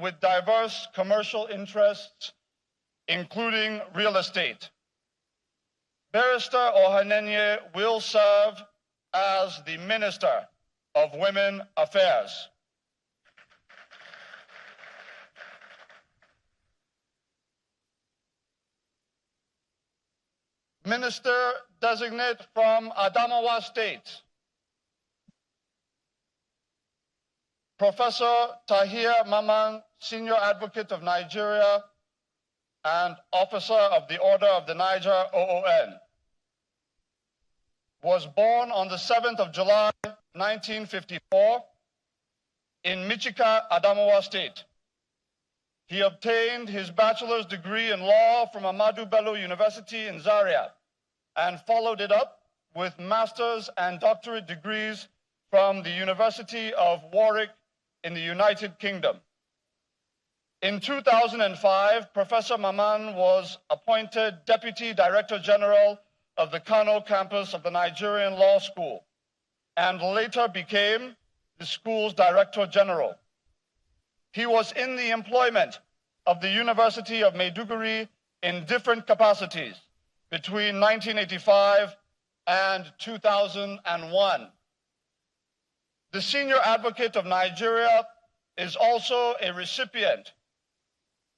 with diverse commercial interests, including real estate. Barrister Ohanenye will serve as the Minister of Women Affairs. Minister-Designate from Adamawa State, Professor Tahir Maman, Senior Advocate of Nigeria and Officer of the Order of the Niger, OON, was born on the 7th of July, 1954 in Michika, Adamawa State. He obtained his bachelor's degree in law from Ahmadu Bello University in Zaria and followed it up with master's and doctorate degrees from the University of Warwick in the United Kingdom. In 2005, Professor Maman was appointed Deputy Director General of the Kano campus of the Nigerian Law School and later became the school's Director General. He was in the employment of the University of Maiduguri in different capacities between 1985 and 2001. The Senior Advocate of Nigeria is also a recipient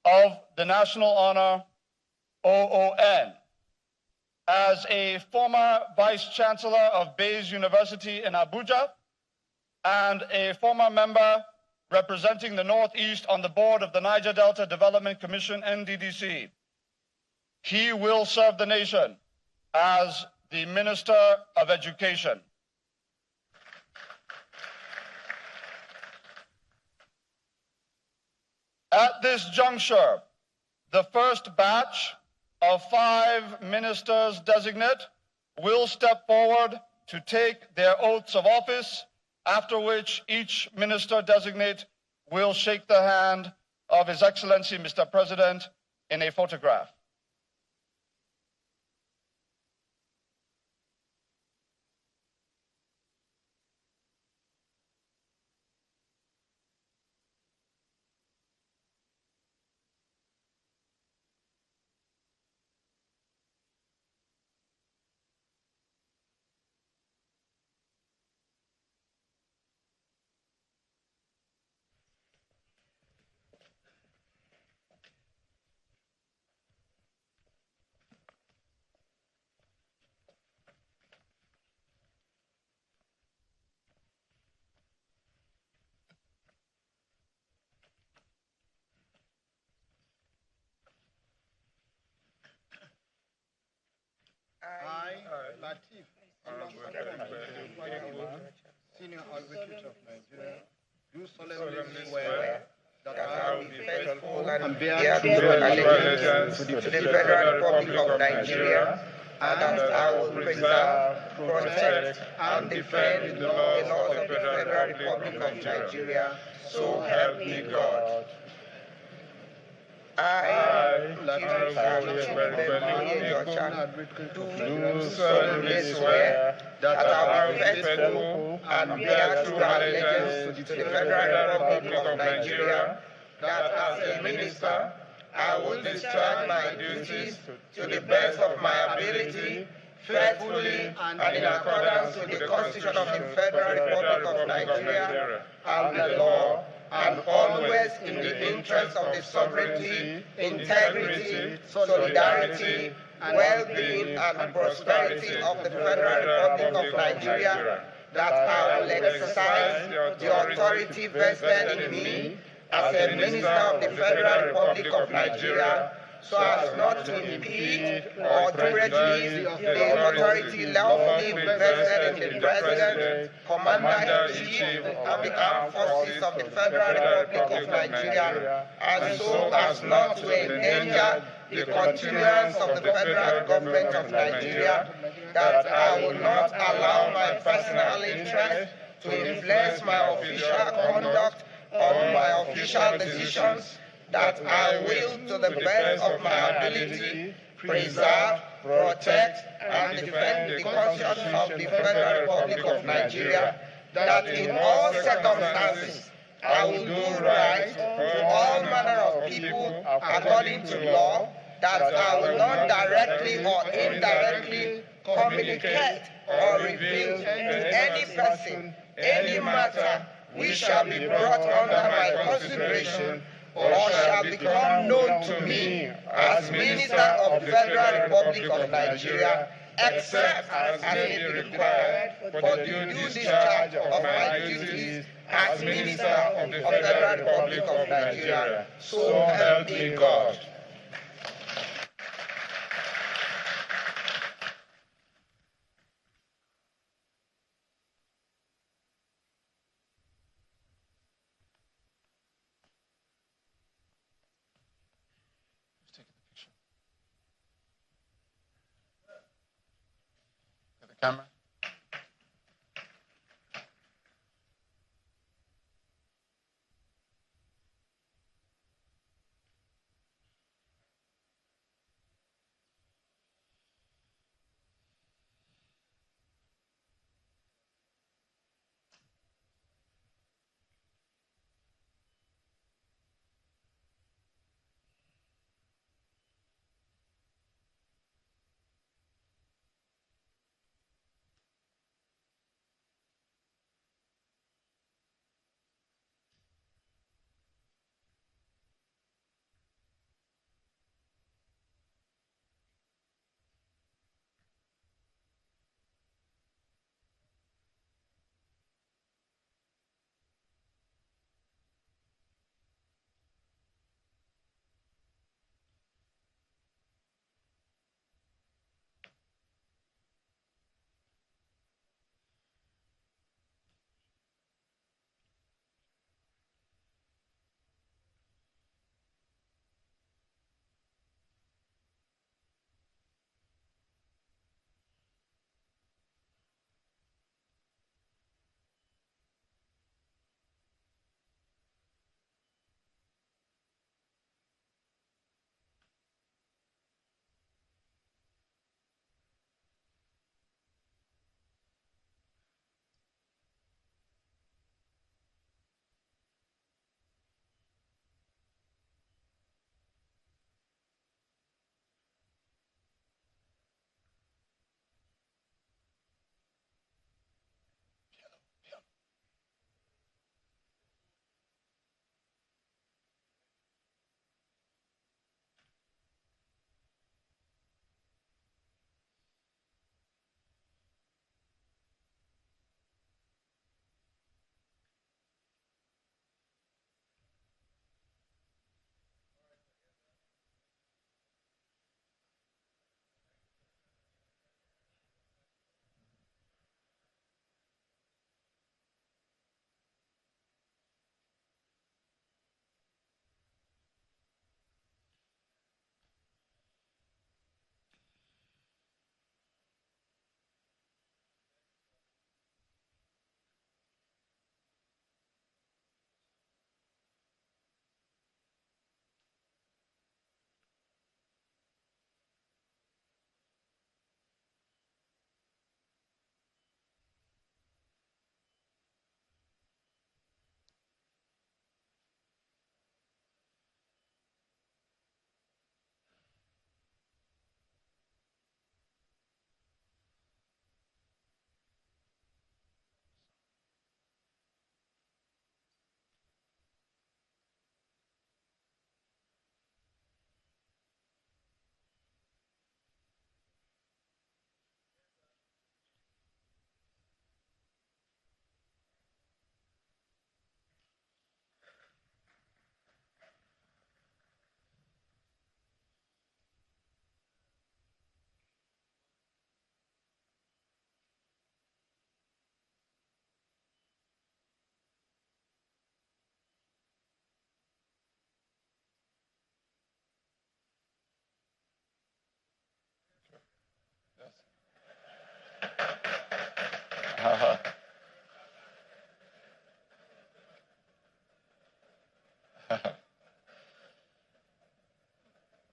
of the National Honor OON. As a former Vice Chancellor of Bayes University in Abuja and a former member representing the Northeast on the board of the Niger Delta Development Commission, NDDC, he will serve the nation as the Minister of Education. At this juncture, the first batch of 5 ministers-designate will step forward to take their oaths of office, after which each minister-designate will shake the hand of His Excellency, Mr. President, in a photograph. I, Latif, Senior Advocate of Nigeria, do solemnly swear that I will be faithful and bear true allegiance to the Federal Republic of Nigeria, and that I will preserve, protect, and defend the laws of the Federal Republic of Nigeria, so help me God. I, do solemnly swear that I will be faithful and bear true allegiance to the Federal Republic of Nigeria, that as a minister, I will discharge my duties to the best of my ability, faithfully and in accordance with the Constitution of the Federal Republic of Nigeria and the law, and always in the interest of the sovereignty, integrity, solidarity, well-being, and prosperity of the Federal Republic of Nigeria, that I will exercise the authority vested in me as a Minister of the Federal Republic of Nigeria, so as not to impede or directly the authority lawfully vested in the President, Commander-in-Chief of the Armed Forces of the Federal Republic of Nigeria, and so as not to endanger the continuance of the federal government of Nigeria, that I will not allow my personal interest to influence my official conduct or my official decisions, that I will, to the best of my ability, preserve, protect, and defend the Constitution of the Federal Republic of Nigeria, that in all circumstances I will do right to all people according to law, that I will not directly or indirectly communicate or reveal to any person any matter which shall be brought under my consideration or shall become known to me as Minister of the Federal Republic of Nigeria, except as may be required for the due discharge of my duties as Minister of the Federal Republic of Nigeria. So help me God. Camera.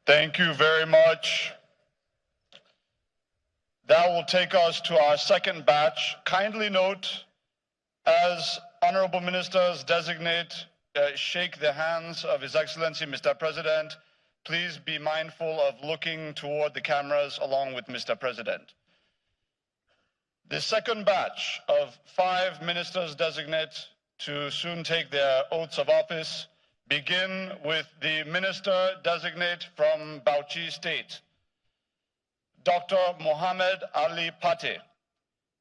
Thank you very much. That will take us to our second batch. Kindly note, as Honorable Ministers-Designate shake the hands of His Excellency, Mr. President, please be mindful of looking toward the cameras along with Mr. President. The second batch of 5 ministers-designate to soon take their oaths of office begin with the Minister-Designate from Bauchi State, Dr. Mohammed Ali Pate,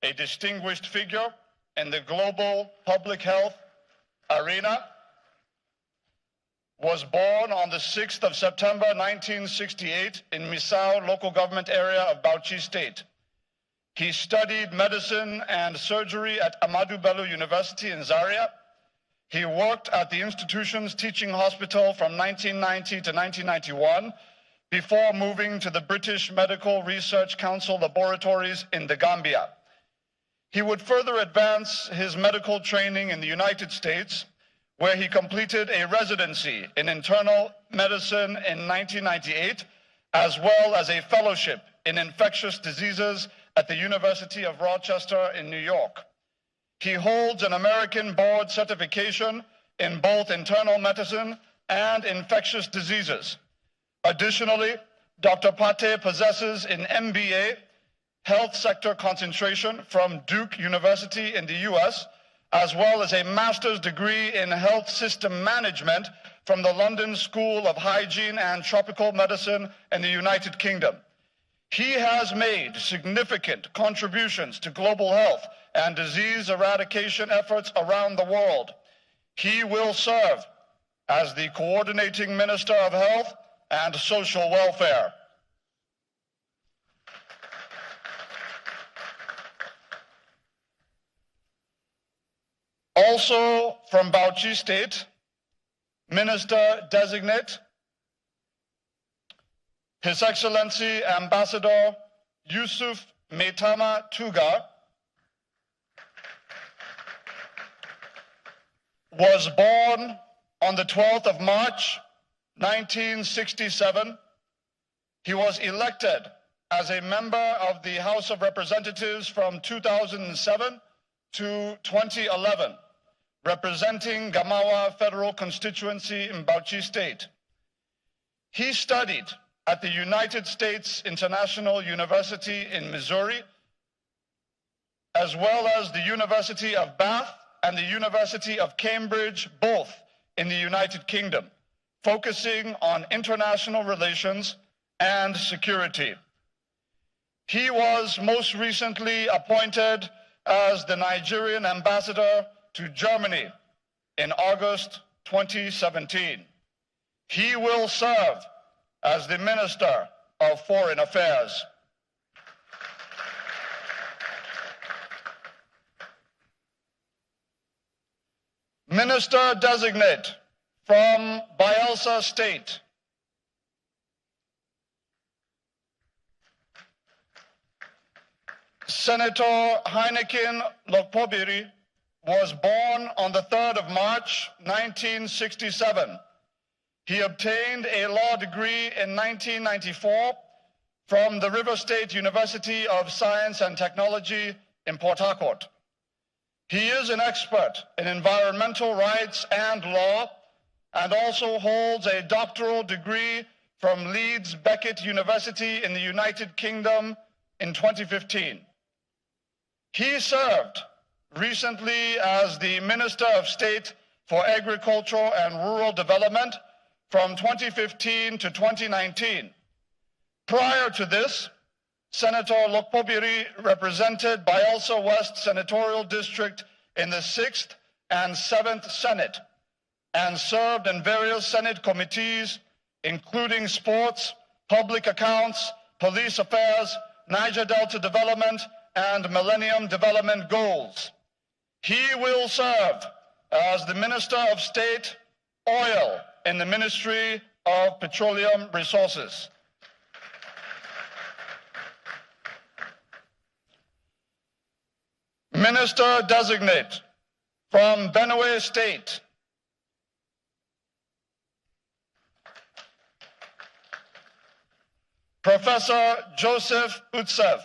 a distinguished figure in the global public health arena, was born on the 6th of September 1968 in Misao local government area of Bauchi State. He studied medicine and surgery at Ahmadu Bello University in Zaria. He worked at the institution's teaching hospital from 1990 to 1991 before moving to the British Medical Research Council laboratories in the Gambia. He would further advance his medical training in the United States, where he completed a residency in internal medicine in 1998, as well as a fellowship in infectious diseases at the University of Rochester in New York. He holds an American board certification in both internal medicine and infectious diseases. Additionally, Dr. Pate possesses an MBA, health sector concentration from Duke University in the US, as well as a master's degree in health system management from the London School of Hygiene and Tropical Medicine in the United Kingdom. He has made significant contributions to global health and disease eradication efforts around the world. He will serve as the Coordinating Minister of Health and Social Welfare. Also from Bauchi State, Minister-Designate, His Excellency Ambassador Yusuf Maitama Tuga, was born on the 12th of March, 1967. He was elected as a member of the House of Representatives from 2007 to 2011, representing Gamawa Federal Constituency in Bauchi State. He studied at the United States International University in Missouri, as well as the University of Bath and the University of Cambridge, both in the United Kingdom, focusing on international relations and security. He was most recently appointed as the Nigerian ambassador to Germany in August 2017. He will serve as the Minister of Foreign Affairs. Minister-Designate from Bayelsa State, Senator Heineken Lokpobiri was born on the 3rd of March, 1967. He obtained a law degree in 1994 from the River State University of Science and Technology in Port Harcourt. He is an expert in environmental rights and law, and also holds a doctoral degree from Leeds Beckett University in the United Kingdom in 2015. He served recently as the Minister of State for Agriculture and Rural Development from 2015 to 2019. Prior to this, Senator Lokpobiri represented Bayelsa West Senatorial District in the 6th and 7th Senate and served in various Senate committees, including Sports, Public Accounts, Police Affairs, Niger Delta Development, and Millennium Development Goals. He will serve as the Minister of State, Oil in the Ministry of Petroleum Resources. Minister-Designate from Benue State, Professor Joseph Utsev,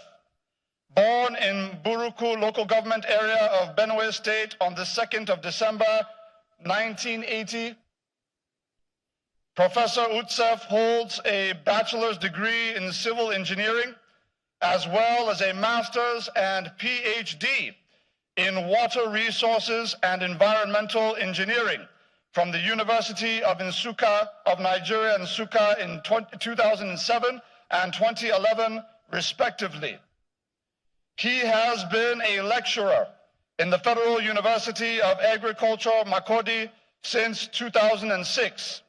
born in Buruku local government area of Benue State on the 2nd of December, 1980. Professor Utsef holds a bachelor's degree in civil engineering, as well as a master's and PhD in water resources and environmental engineering from the University of Nsukka of Nigeria, Nsukka, in 2007 and 2011, respectively. He has been a lecturer in the Federal University of Agriculture, Makurdi, since 2006.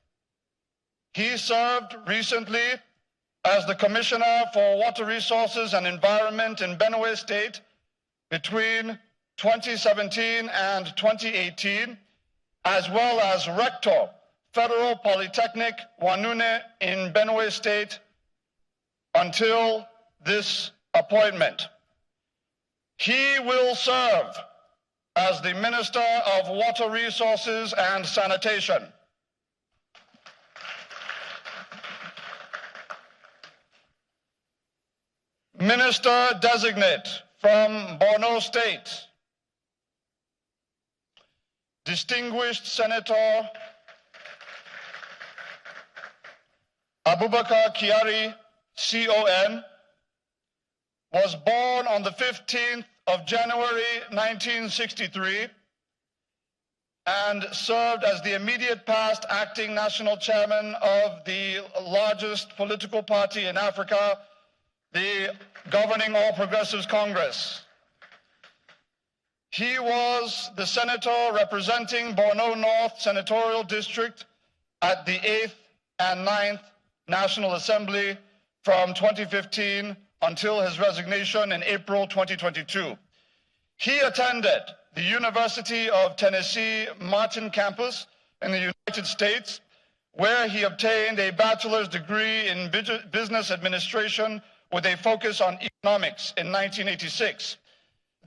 He served recently as the Commissioner for Water Resources and Environment in Benue State between 2017 and 2018, as well as Rector, Federal Polytechnic, Wanune in Benue State until this appointment. He will serve as the Minister of Water Resources and Sanitation. Minister-Designate from Borno State, Distinguished Senator Abubakar Kyari, CON, was born on the 15th of January 1963 and served as the immediate past acting national chairman of the largest political party in Africa, the governing All Progressives Congress. He was the senator representing Borno North Senatorial District at the 8th and 9th National Assembly from 2015 until his resignation in April 2022. He attended the University of Tennessee Martin campus in the United States, where he obtained a bachelor's degree in business administration with a focus on economics in 1986.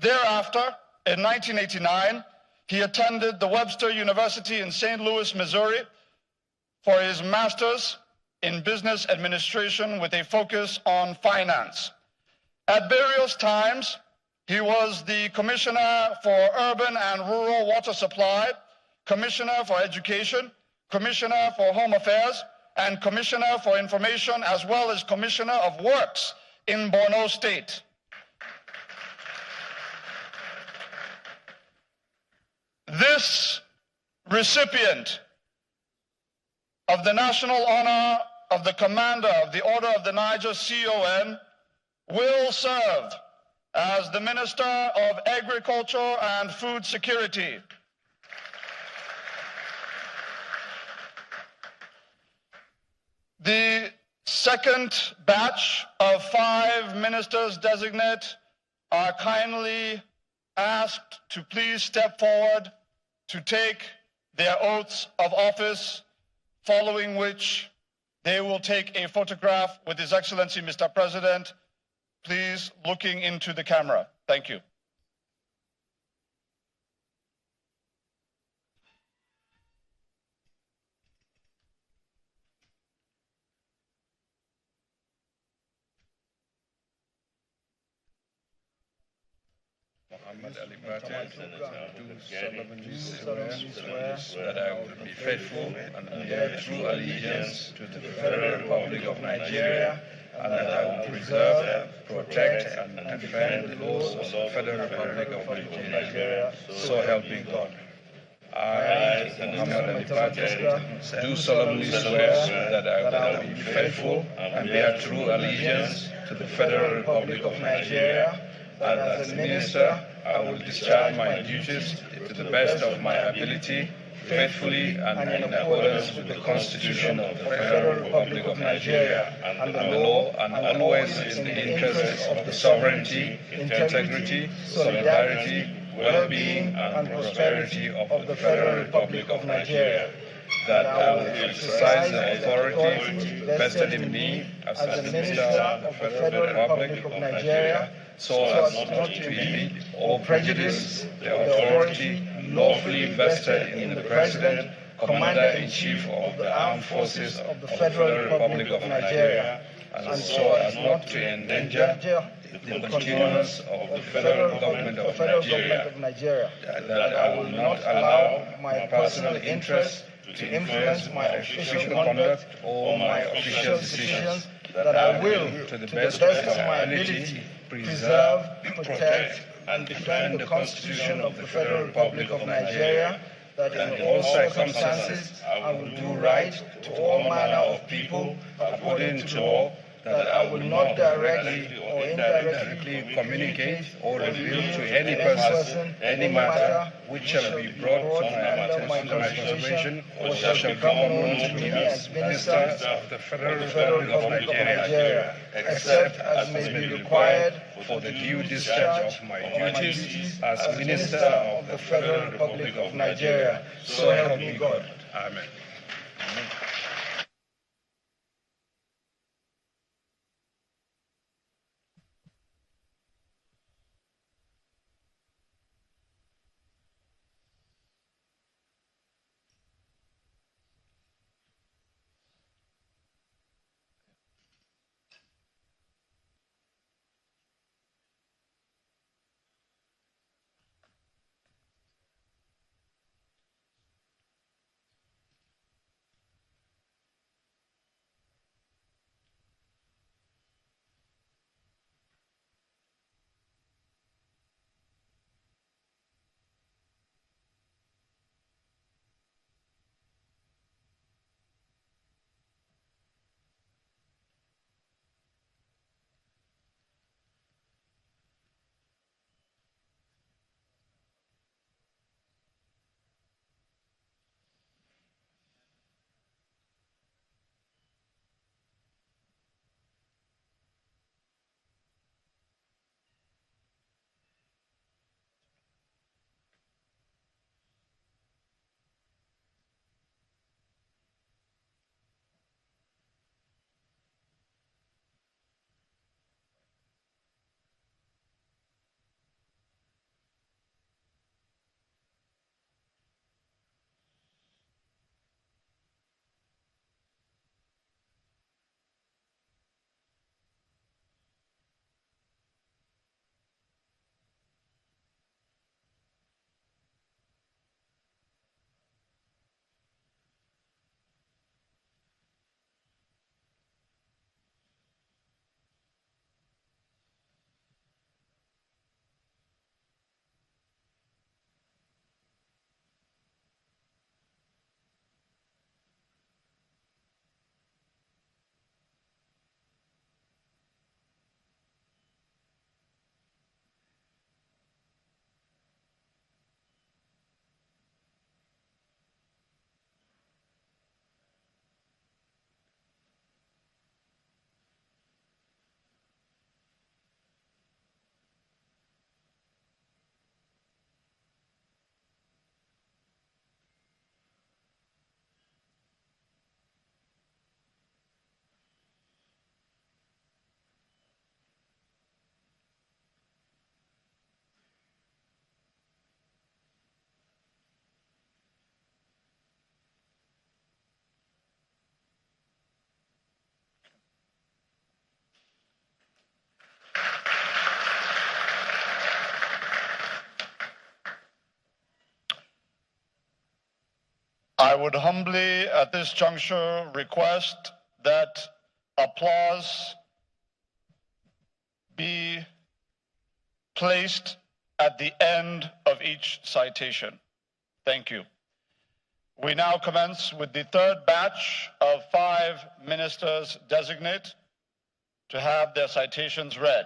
Thereafter, in 1989, he attended the Webster University in St. Louis, Missouri, for his master's in business administration with a focus on finance. At various times, he was the Commissioner for Urban and Rural Water Supply, Commissioner for Education, Commissioner for Home Affairs, and Commissioner for Information, as well as Commissioner of Works in Borno State. This recipient of the national honor of the Commander of the Order of the Niger, CON, will serve as the Minister of Agriculture and Food Security. The second batch of 5 ministers-designate are kindly asked to please step forward to take their oaths of office, following which they will take a photograph with His Excellency, Mr. President, please looking into the camera. Thank you. Muhammad Ali Bate, do solemnly swear that I will be faithful and bear true allegiance to the Federal Republic of Nigeria, and that I will preserve, protect, and defend the laws of the Federal Republic of Nigeria, so help me God. I, Muhammad Ali Bate, do solemnly swear that I will be faithful and bear true allegiance to the Federal Republic of Nigeria, and as a minister, I will discharge my duties to the best of my ability, faithfully and in accordance with the Constitution of the Federal Republic of Nigeria and the law, and always in the interests of the sovereignty, integrity, solidarity, well-being, and prosperity of the Federal Republic of Nigeria. That I will exercise the authority vested in me as a Minister of the Federal Republic of Nigeria, so as not to impede or prejudice the authority lawfully vested in the President, Commander-in-Chief of the Armed Forces of the Federal Republic of Nigeria, and so as not to endanger the continuance of the federal government of Nigeria, that I will not allow my personal interest to influence my official conduct or my official decisions, that I will, to the best of my ability, preserve, protect, and defend the Constitution of the Federal Republic of Nigeria, that in all circumstances I will do right to all manner of people according to law, that I will not directly or indirectly communicate or reveal to any person any matter which shall be brought to my consideration or shall become known to me as Minister of the Federal Republic of Nigeria, except as may be required for the due discharge of my duties as Minister of the Federal Republic of Nigeria. So help me God. Amen. I would humbly at this juncture request that applause be placed at the end of each citation. Thank you. We now commence with the third batch of 5 ministers-designate to have their citations read.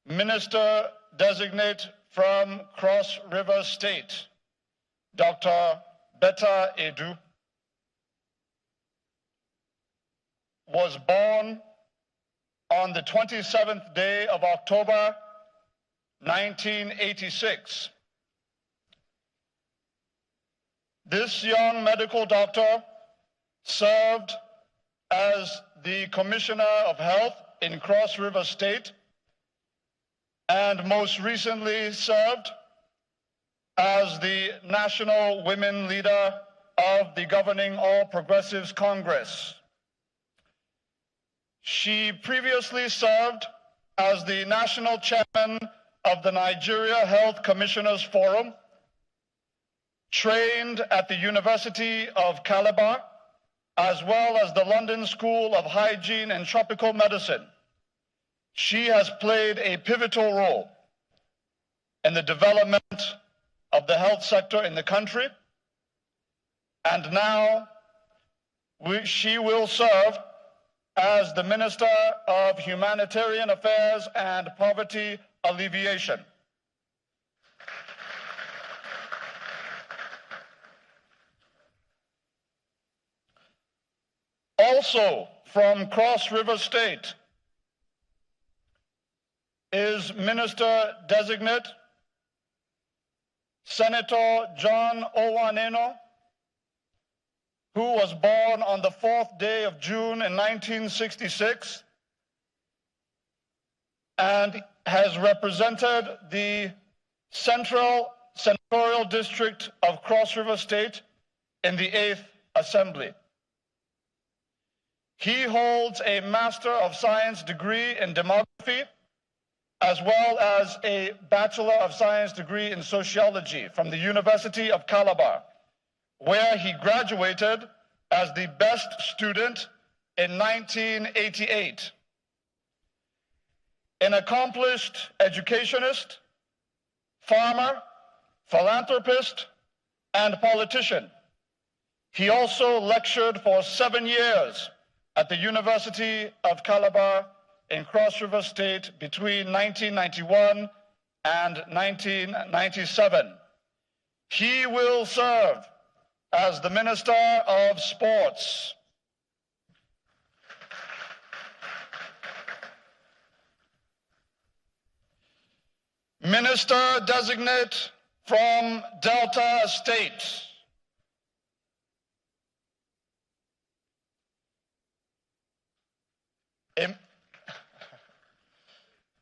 Minister-designate from Cross River State, Dr. Betta Edu, was born on the 27th day of October, 1986. This young medical doctor served as the Commissioner of Health in Cross River State and most recently served as the National Women Leader of the governing All Progressives Congress. She previously served as the national chairman of the Nigeria Health Commissioners Forum, trained at the University of Calabar, as well as the London School of Hygiene and Tropical Medicine. She has played a pivotal role in the development of the health sector in the country, and now she will serve as the Minister of Humanitarian Affairs and Poverty Alleviation. Also from Cross River State is Minister-Designate Senator John Owaneno, who was born on the 4th day of June in 1966 and has represented the Senatorial District of Cross River State in the 8th Assembly. He holds a Master of Science degree in demography, as well as a Bachelor of Science degree in sociology from the University of Calabar, where he graduated as the best student in 1988. An accomplished educationist, farmer, philanthropist, and politician, he also lectured for 7 years at the University of Calabar in Cross River State between 1991 and 1997. He will serve as the Minister of Sports. Minister-Designate from Delta State.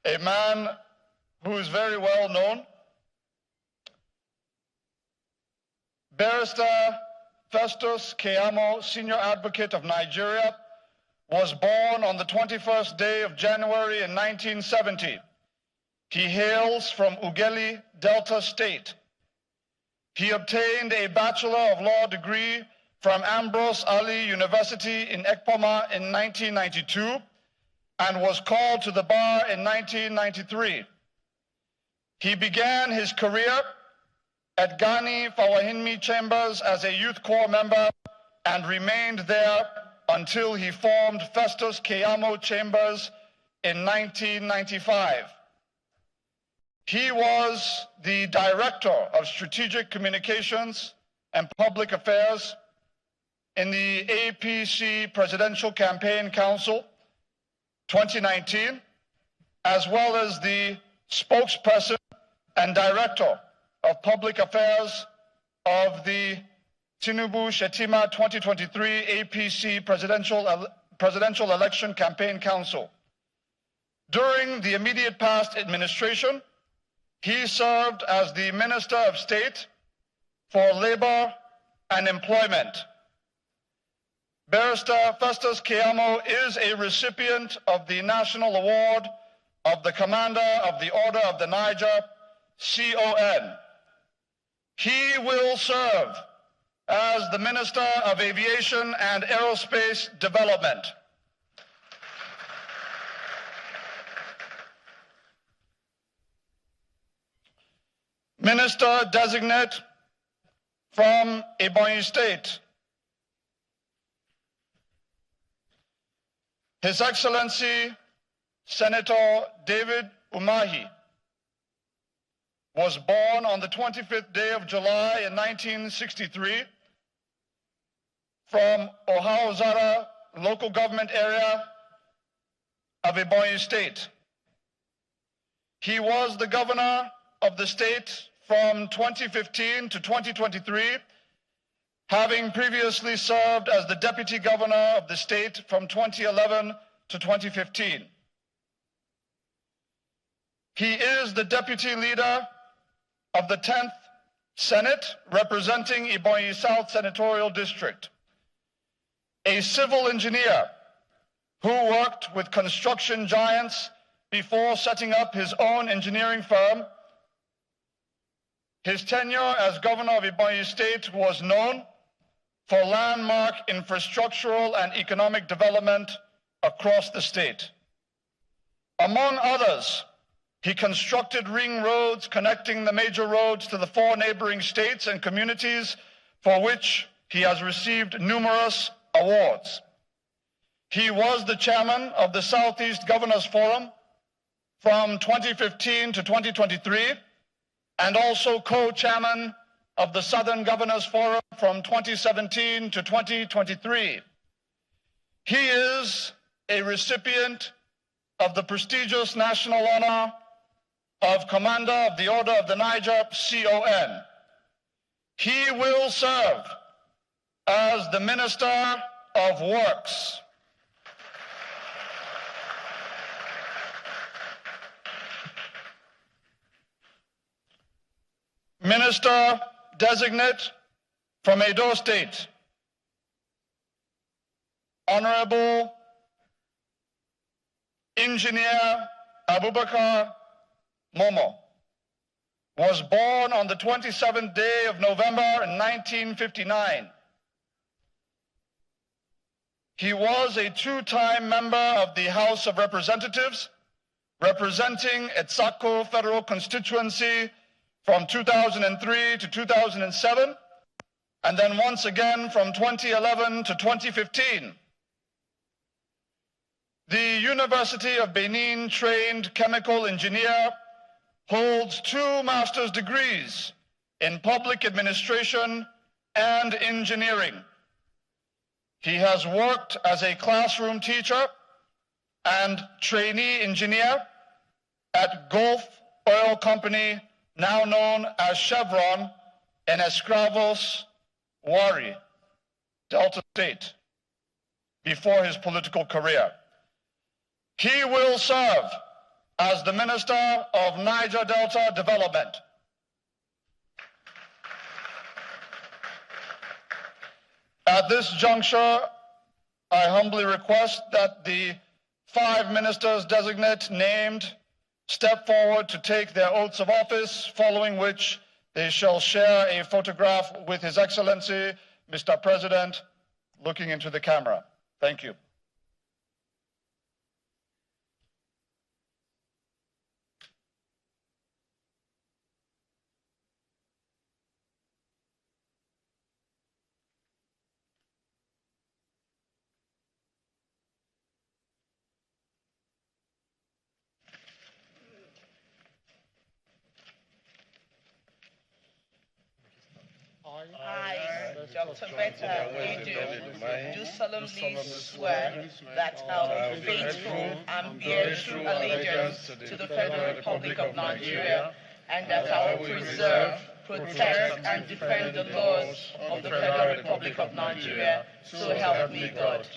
A man who is very well known, Barrister Festus Keyamo, Senior Advocate of Nigeria, was born on the 21st day of January in 1970. He hails from Ughelli, Delta State. He obtained a Bachelor of Law degree from Ambrose Ali University in Ekpoma in 1992 and was called to the bar in 1993. He began his career at Ghani Fawahinmi Chambers as a Youth Corps member and remained there until he formed Festus Keyamo Chambers in 1995. He was the Director of Strategic Communications and Public Affairs in the APC Presidential Campaign Council 2019, as well as the spokesperson and Director of Public Affairs of the Tinubu-Shetima 2023 APC Presidential Election Campaign Council. During the immediate past administration, he served as the Minister of State for Labor and Employment. Barrister Festus Keyamo is a recipient of the National Award of the Commander of the Order of the Niger, CON. He will serve as the Minister of Aviation and Aerospace Development. Minister-Designate from Ebonyi State, His Excellency Senator David Umahi was born on the 25th day of July in 1963 from Ohaozara local government area of Ebonyi State. He was the governor of the state from 2015 to 2023, having previously served as the deputy governor of the state from 2011 to 2015. He is the deputy leader of the 10th Senate representing Ebonyi South Senatorial District. A civil engineer who worked with construction giants before setting up his own engineering firm. His tenure as governor of Ebonyi State was known for landmark infrastructural and economic development across the state. Among others, he constructed ring roads connecting the major roads to the 4 neighboring states and communities, for which he has received numerous awards. He was the chairman of the Southeast Governors Forum from 2015 to 2023, and also co-chairman of the Southern Governors Forum from 2017 to 2023. He is a recipient of the prestigious national honor of Commander of the Order of the Niger, CON. He will serve as the Minister of Works. Minister-Designate from Edo State, Honorable Engineer Abubakar Momo, was born on the 27th day of November in 1959. He was a 2-time member of the House of Representatives, representing Etsako Federal Constituency from 2003 to 2007, and then once again from 2011 to 2015. The University of Benin trained chemical engineer, holds 2 master's degrees in public administration and engineering. He has worked as a classroom teacher and trainee engineer at Gulf Oil Company, now known as Chevron, in Escravos, Warri, Delta State, before his political career. He will serve as the Minister of Niger Delta Development. At this juncture, I humbly request that the 5 ministers-designate named step forward to take their oaths of office, following which they shall share a photograph with His Excellency, Mr. President, looking into the camera. Thank you. I, Dr. Betta Edu, do solemnly swear that I will be faithful and bear true allegiance to the Federal Republic of Nigeria, and that I will preserve, protect, and defend the laws of the Federal Republic of Nigeria, so help me God.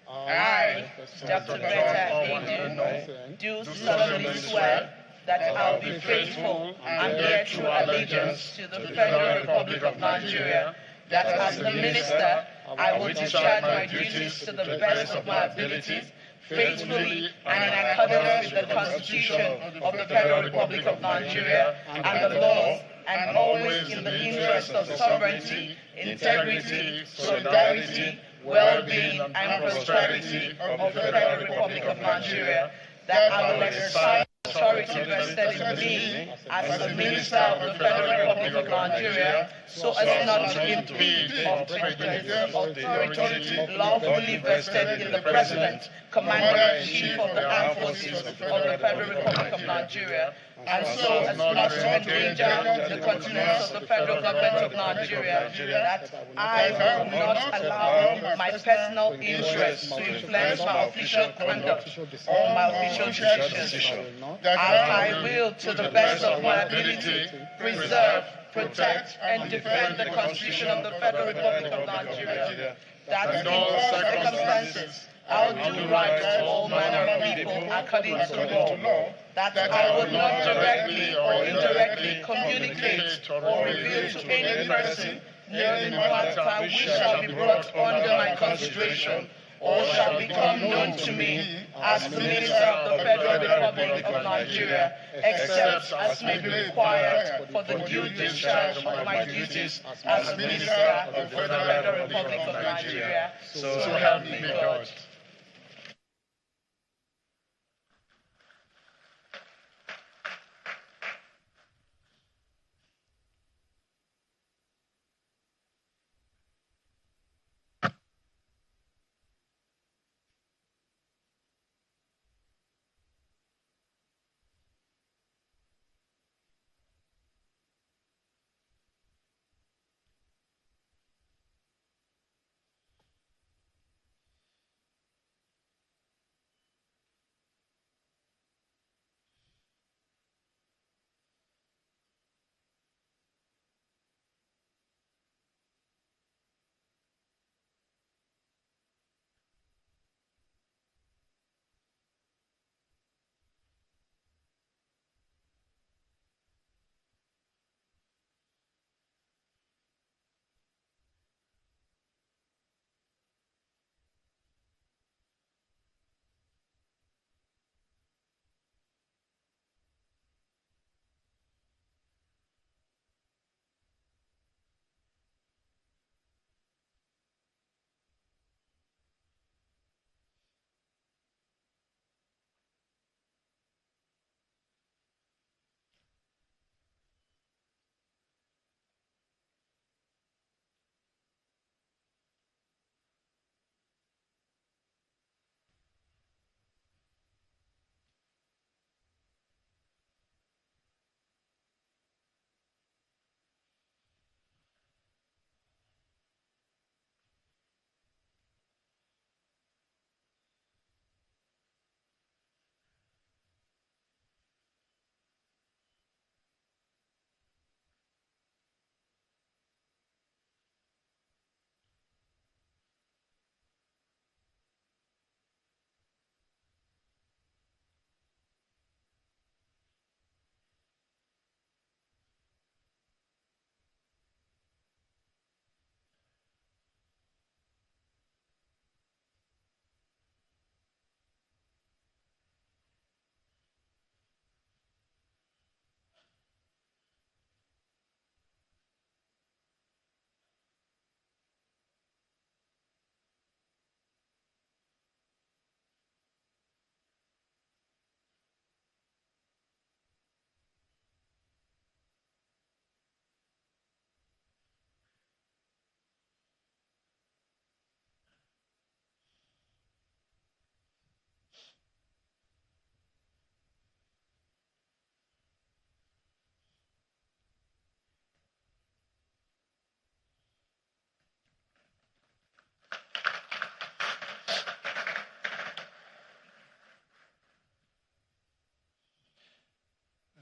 I, Dr. Betta Edu, do solemnly swear that I will be faithful and bear true allegiance to the Federal Republic of Nigeria, that as the minister, I will discharge my duties to the best of my abilities, faithfully and in accordance with the Constitution of the Federal Republic of Nigeria and the laws, and always in the interest of sovereignty, integrity, solidarity, well-being, and prosperity of the Federal Republic of Nigeria, that I will exercise authority vested in me as the Minister of the Federal Republic of Nigeria, so as not to impede or transgress authority lawfully vested in the President, Commander-in-Chief of the Armed Forces of the Federal Republic of Nigeria, and so as not to endanger the continuance of the federal government of Nigeria, that I will not allow my personal interests to influence my official conduct or my official decisions. I will, to the best of my ability, preserve, protect, and defend the Constitution of the Federal Republic of Nigeria. that in all circumstances I will do right to all manner of people according to law, that I would not directly or indirectly communicate or reveal to any person any matter which shall be brought under my consideration or shall become known to me as the Minister of the Federal Republic of Nigeria, except as may be required for the due discharge of my duties as Minister of the Federal Republic of Nigeria. So help me God.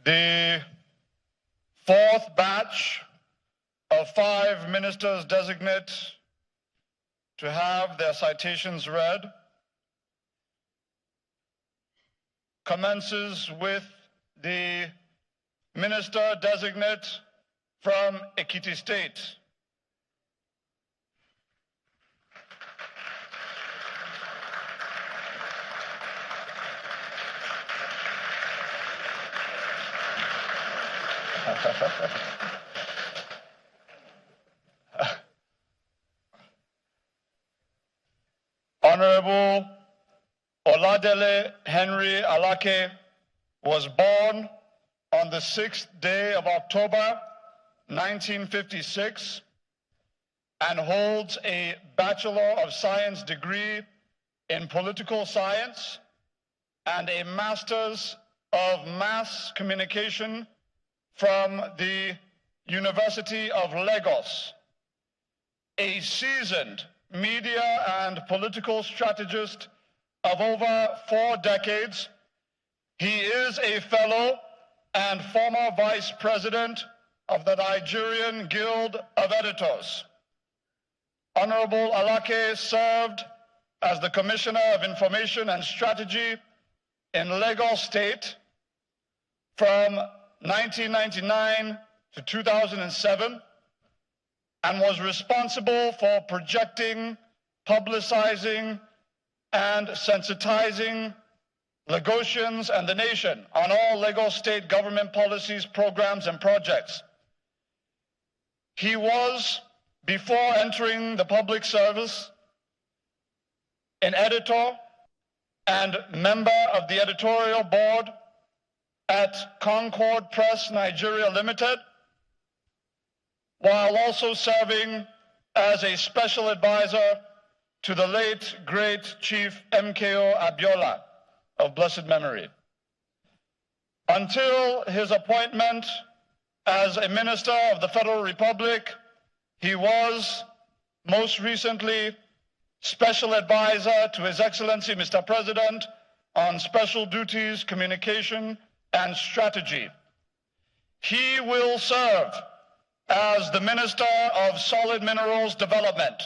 The fourth batch of 5 ministers-designate to have their citations read commences with the Minister-Designate from Ekiti State. Honorable Oladele Henry Alake was born on the 6th day of October, 1956, and holds a Bachelor of Science degree in Political Science and a Master's of Mass Communication from the University of Lagos. A seasoned media and political strategist of over 4 decades, he is a fellow and former vice president of the Nigerian Guild of Editors. Honorable Alake served as the Commissioner of Information and Strategy in Lagos State from 1999 to 2007 and was responsible for projecting, publicizing, and sensitizing Lagosians and the nation on all Lagos State government policies, programs, and projects. He was, before entering the public service, an editor and member of the editorial board at Concord Press Nigeria Limited, while also serving as a special advisor to the late, great Chief MKO Abiola of blessed memory. Until his appointment as a minister of the Federal Republic, he was most recently special advisor to His Excellency Mr. President on special duties, communication, and strategy. He will serve as the Minister of Solid Minerals Development.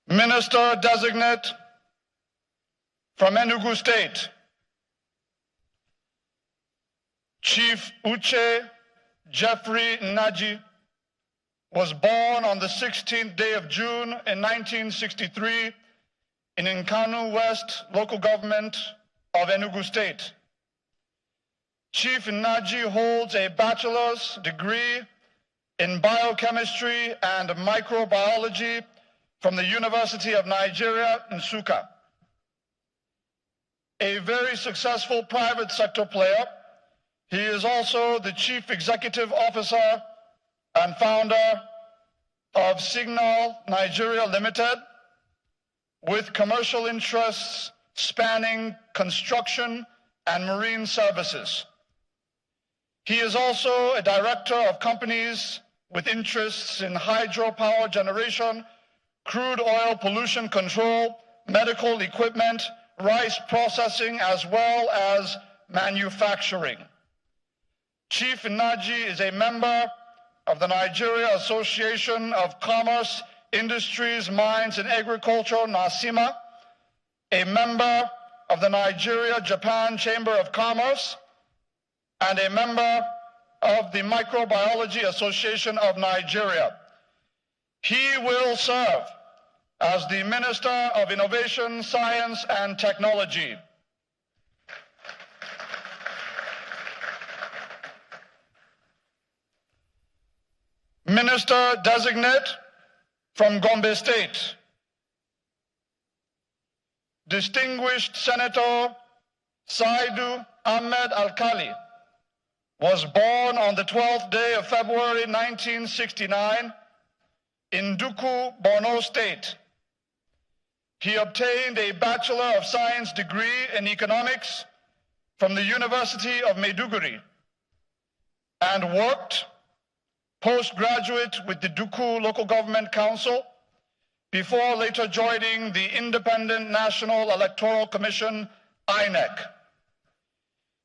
Minister-Designate from Enugu State, Chief Uche Jeffrey Nnaji was born on the 16th day of June in 1963 in Nkanu West, local government of Enugu State. Chief Nnaji holds a bachelor's degree in biochemistry and microbiology from the University of Nigeria, Nsukka. A very successful private sector player, he is also the Chief Executive Officer and founder of Signal Nigeria Limited, with commercial interests spanning construction and marine services. He is also a director of companies with interests in hydropower generation, crude oil pollution control, medical equipment, rice processing, as well as manufacturing. Chief Nnaji is a member of the Nigeria Association of Commerce, Industries, Mines, and Agriculture, NASIMA, a member of the Nigeria-Japan Chamber of Commerce, and a member of the Microbiology Association of Nigeria. He will serve as the Minister of Innovation, Science, and Technology. Minister-Designate from Gombe State, Distinguished Senator Saidu Ahmed Alkali was born on the 12th day of February 1969 in Duku, Borno State. He obtained a Bachelor of Science degree in economics from the University of Maiduguri and worked postgraduate with the Duku Local Government Council before later joining the Independent National Electoral Commission, INEC.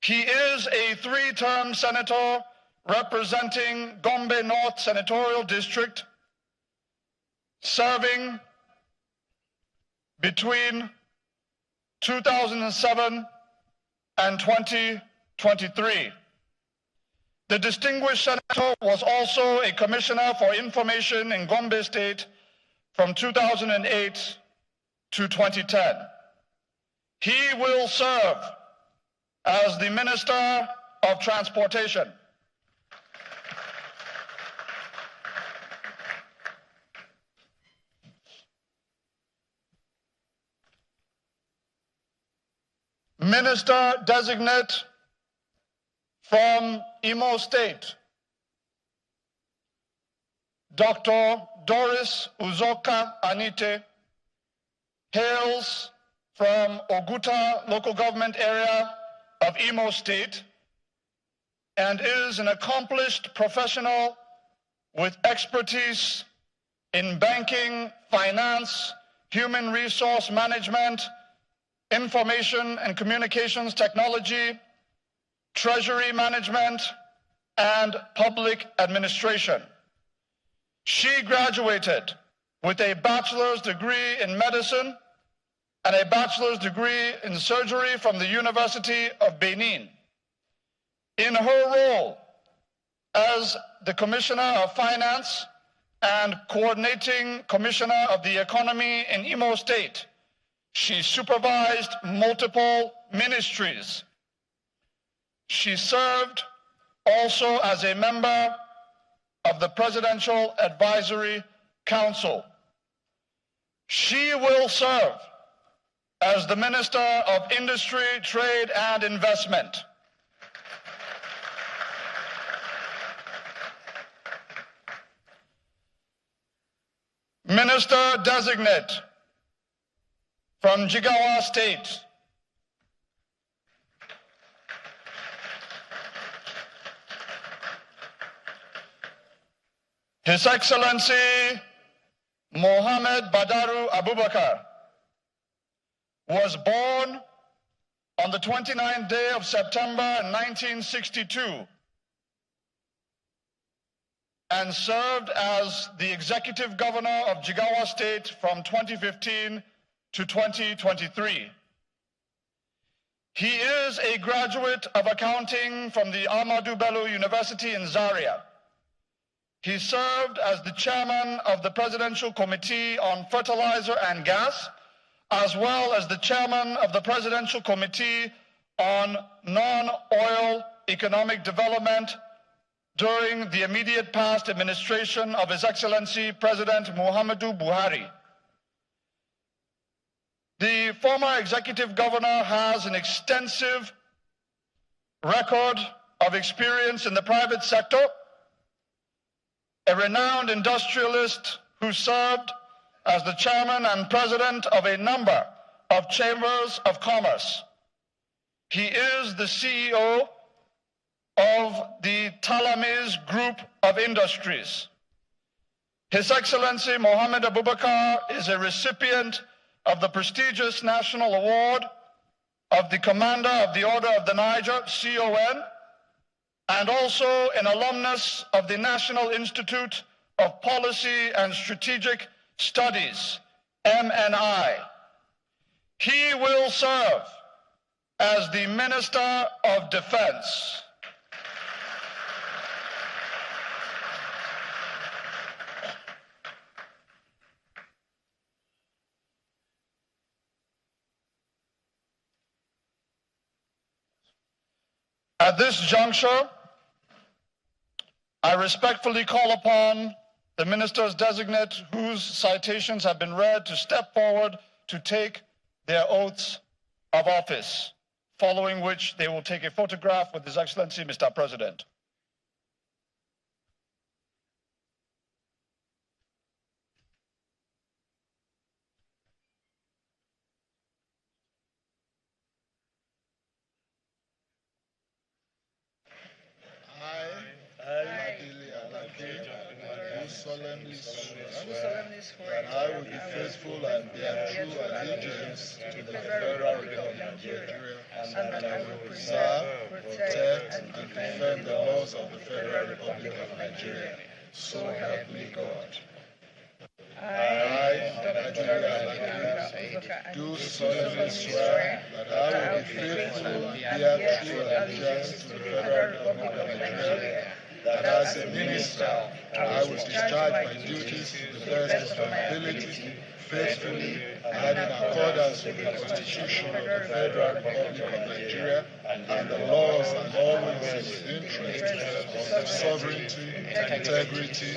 He is a three-term senator representing Gombe North Senatorial District, serving between 2007 and 2023. The distinguished senator was also a commissioner for information in Gombe State from 2008 to 2010. He will serve as the Minister of Transportation. Minister-Designate from Imo State, Dr. Doris Uzoka Anite, hails from Oguta local government area of Imo State and is an accomplished professional with expertise in banking, finance, human resource management, Information and Communications Technology, Treasury Management, and Public Administration. She graduated with a bachelor's degree in medicine and a bachelor's degree in surgery from the University of Benin. In her role as the Commissioner of Finance and Coordinating Commissioner of the Economy in Imo State, she supervised multiple ministries. She served also as a member of the Presidential Advisory Council. She will serve as the Minister of Industry, Trade, and Investment. Minister-Designate from Jigawa State. His Excellency Mohammed Badaru Abubakar was born on the 29th day of September 1962 and served as the Executive Governor of Jigawa State from 2015 to 2023. He is a graduate of accounting from the Ahmadu Bello University in Zaria. He served as the chairman of the Presidential Committee on Fertilizer and Gas, as well as the chairman of the Presidential Committee on Non-Oil Economic Development during the immediate past administration of His Excellency President Muhammadu Buhari. The former executive governor has an extensive record of experience in the private sector, a renowned industrialist who served as the chairman and president of a number of chambers of commerce. He is the CEO of the Talamis Group of Industries. His Excellency Mohammed Abubakar is a recipient of the prestigious National Award of the Commander of the Order of the Niger, CON, and also an alumnus of the National Institute of Policy and Strategic Studies, MNI. He will serve as the Minister of Defense. At this juncture, I respectfully call upon the Ministers-Designate whose citations have been read to step forward to take their oaths of office, following which they will take a photograph with His Excellency, Mr. President. Solemnly swear that I will be faithful and bear true allegiance to the Federal Republic of Nigeria, and that I will preserve, protect, and defend the laws of the Federal Republic of Nigeria. So help me God. I, do solemnly swear that I will be faithful and bear true allegiance to the Federal Republic of Nigeria, that as a minister, I will discharge my duties to the best of my ability, faithfully, and in accordance with the Constitution of the Federal Republic of Nigeria and the laws and always in the interest of the sovereignty, integrity,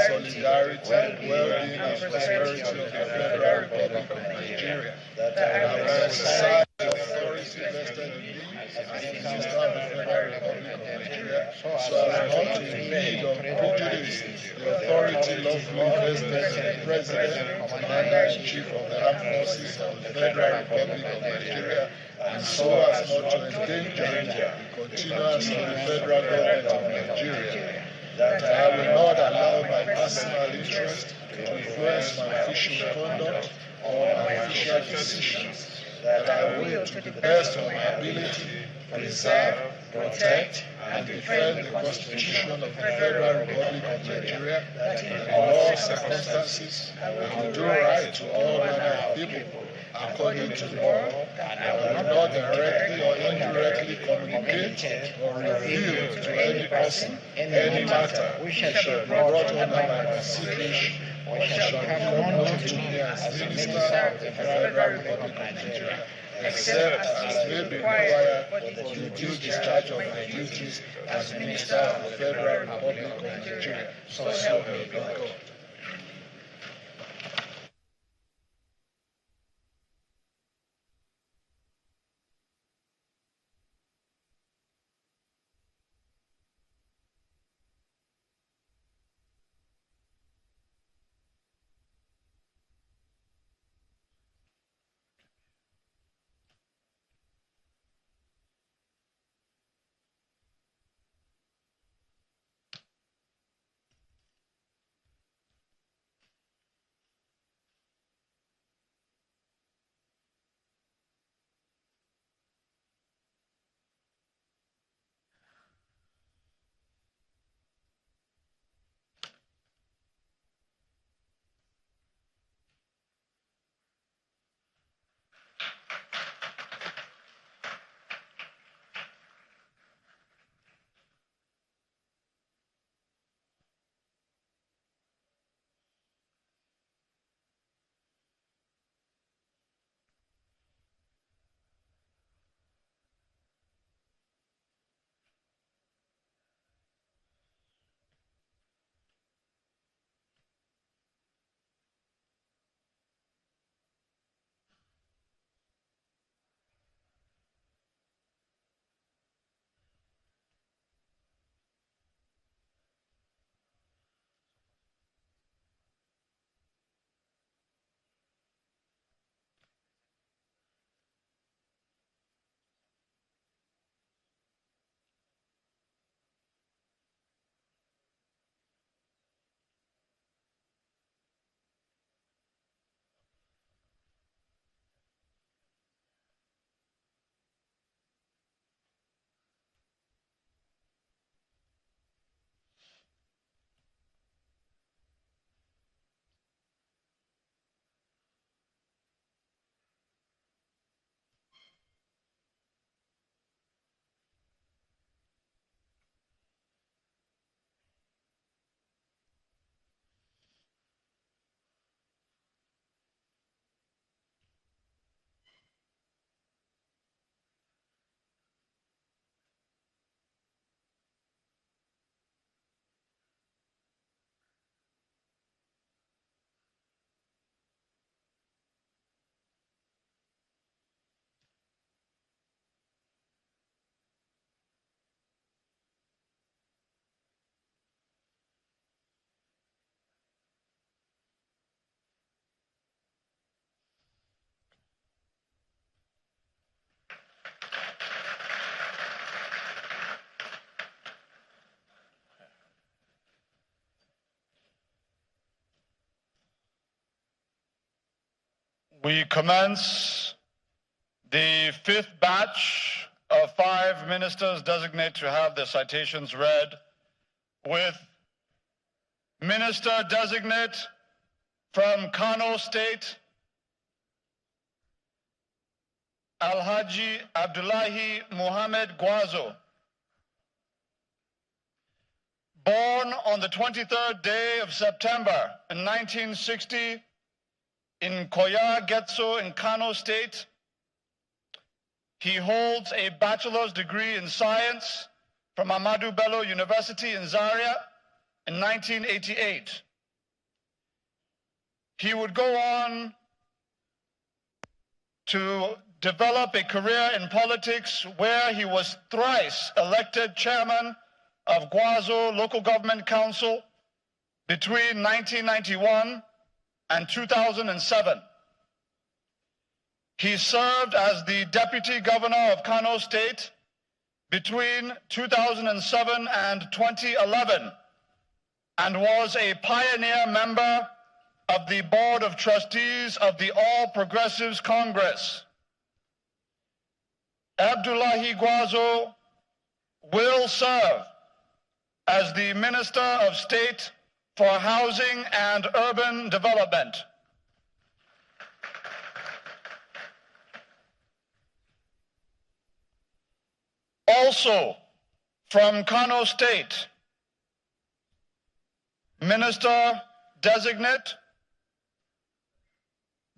solidarity, well-being, and prosperity of the Federal Republic of Nigeria, that I will exercise the authority vested in me as the Minister of the Federal Republic of Nigeria, so as not to impede or prejudice the authority lawfully vested in the President, Commander-in-Chief of the Armed Forces of the Federal Republic of Nigeria, and so as not to endanger the continuance of the federal government of Nigeria, that I will not allow my personal interest to influence my official conduct or my official decisions, that I will, to the best of my ability, preserve, protect, and defend the Constitution of the Federal Republic of Nigeria, that in all circumstances I will do right to all manner of people, according to law, and I will not directly or indirectly communicate or reveal to any person any matter which shall be brought under my consideration or shall become known to me as Minister of the Federal Republic of Nigeria, except as may be required for the due discharge of my duties as Minister of the Federal Republic of Nigeria. So help me God. We commence the fifth batch of 5 ministers-designate to have their citations read with Minister-Designate from Kano State, Alhaji Abdullahi Muhammad Gwazo. Born on the 23rd day of September in 1960 in Koya Getso in Kano State, he holds a bachelor's degree in science from Ahmadu Bello University in Zaria in 1988. He would go on to develop a career in politics where he was thrice elected chairman of Gwazo Local Government Council between 1991 and 2007. He served as the deputy governor of Kano State between 2007 and 2011 and was a pioneer member of the Board of Trustees of the All Progressives Congress. Abdullahi Gwazo will serve as the Minister of State for Housing and Urban Development. Also, from Kano State, Minister-Designate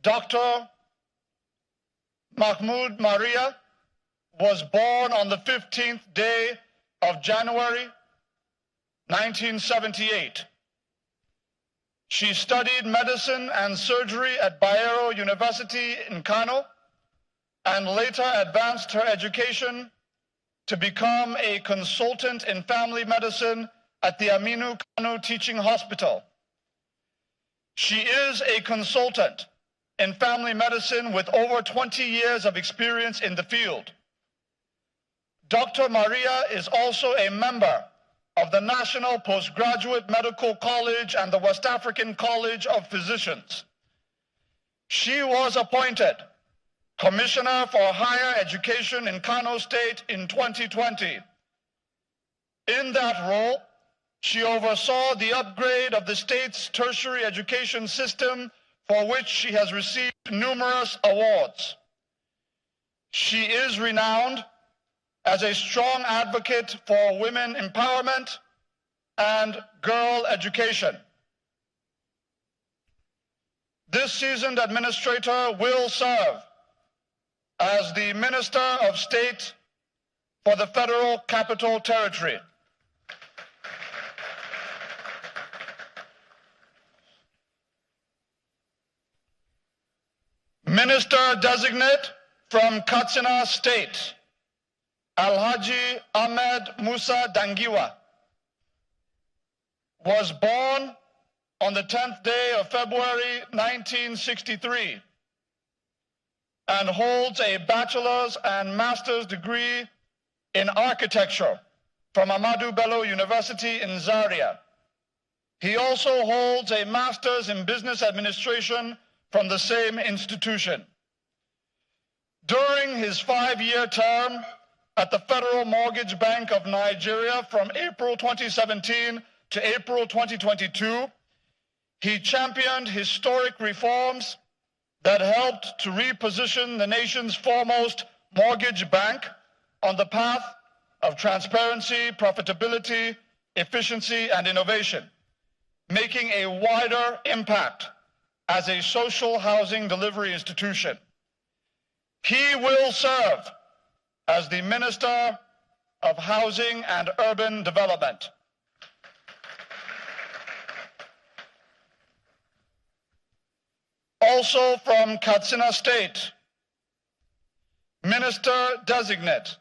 Dr. Mahmoud Maria was born on the 15th day of January, 1978. She studied medicine and surgery at Bayero University in Kano and later advanced her education to become a consultant in family medicine at the Aminu Kano Teaching Hospital. She is a consultant in family medicine with over 20 years of experience in the field. Dr. Maria is also a member of the National Postgraduate Medical College and the West African College of Physicians. She was appointed Commissioner for Higher Education in Kano State in 2020. In that role, she oversaw the upgrade of the state's tertiary education system, for which she has received numerous awards. She is renowned as a strong advocate for women empowerment and girl education. This seasoned administrator will serve as the Minister of State for the Federal Capital Territory. Minister-Designate from Katsina State, Alhaji Ahmed Musa Dangiwa, was born on the 10th day of February 1963 and holds a bachelor's and master's degree in architecture from Ahmadu Bello University in Zaria. He also holds a master's in business administration from the same institution. During his 5-year term at the Federal Mortgage Bank of Nigeria from April 2017 to April 2022, he championed historic reforms that helped to reposition the nation's foremost mortgage bank on the path of transparency, profitability, efficiency, and innovation, making a wider impact as a social housing delivery institution. He will serve as the Minister of Housing and Urban Development. Also from Katsina State, Minister-Designate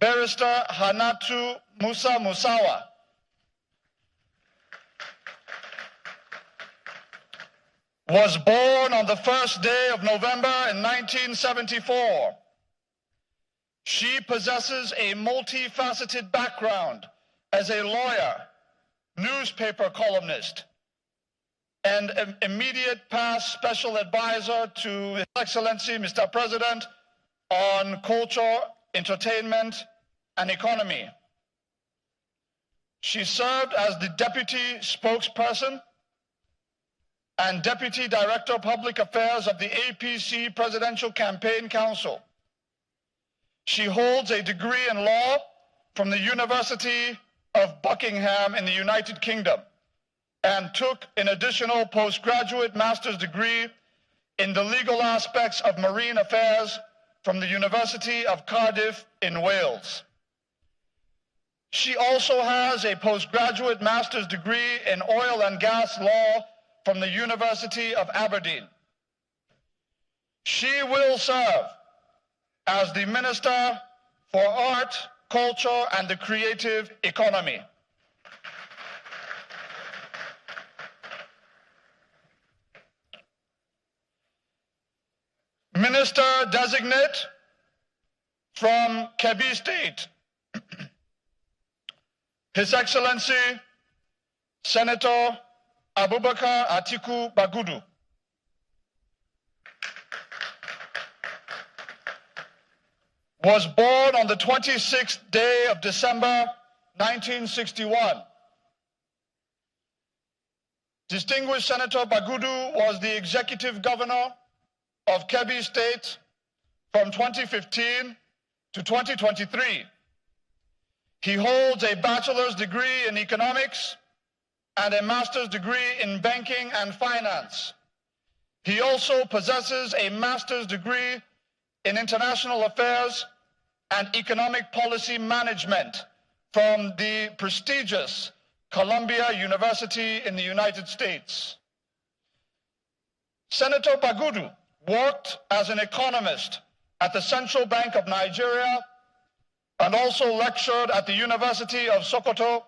Barrister Hanatu Musa Musawa was born on the 1st day of November in 1974. She possesses a multifaceted background as a lawyer, newspaper columnist, and an immediate past special advisor to His Excellency Mr. President on culture, entertainment, and economy. She served as the deputy spokesperson and Deputy Director of Public Affairs of the APC Presidential Campaign Council. She holds a degree in law from the University of Buckingham in the United Kingdom and took an additional postgraduate master's degree in the legal aspects of marine affairs from the University of Cardiff in Wales. She also has a postgraduate master's degree in oil and gas law from the University of Aberdeen. She will serve as the Minister for Art, Culture, and the Creative Economy. Minister-Designate from Kebbi State, His Excellency Senator Abubakar Atiku Bagudu. was born on the 26th day of December, 1961. Distinguished Senator Bagudu was the executive governor of Kebbi State from 2015 to 2023. He holds a bachelor's degree in economics and a master's degree in banking and finance. He also possesses a master's degree in international affairs and economic policy management from the prestigious Columbia University in the United States. Senator Bagudu worked as an economist at the Central Bank of Nigeria and also lectured at the University of Sokoto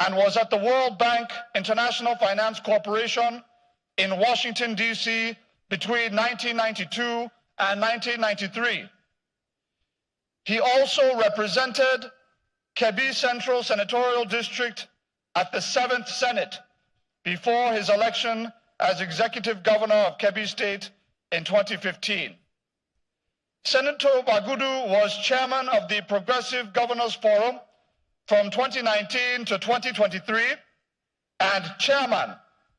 and was at the World Bank International Finance Corporation in Washington, D.C. between 1992 and 1993. He also represented Kebbi Central Senatorial District at the 7th Senate before his election as executive governor of Kebbi State in 2015. Senator Bagudu was chairman of the Progressive Governors Forum from 2019 to 2023 and chairman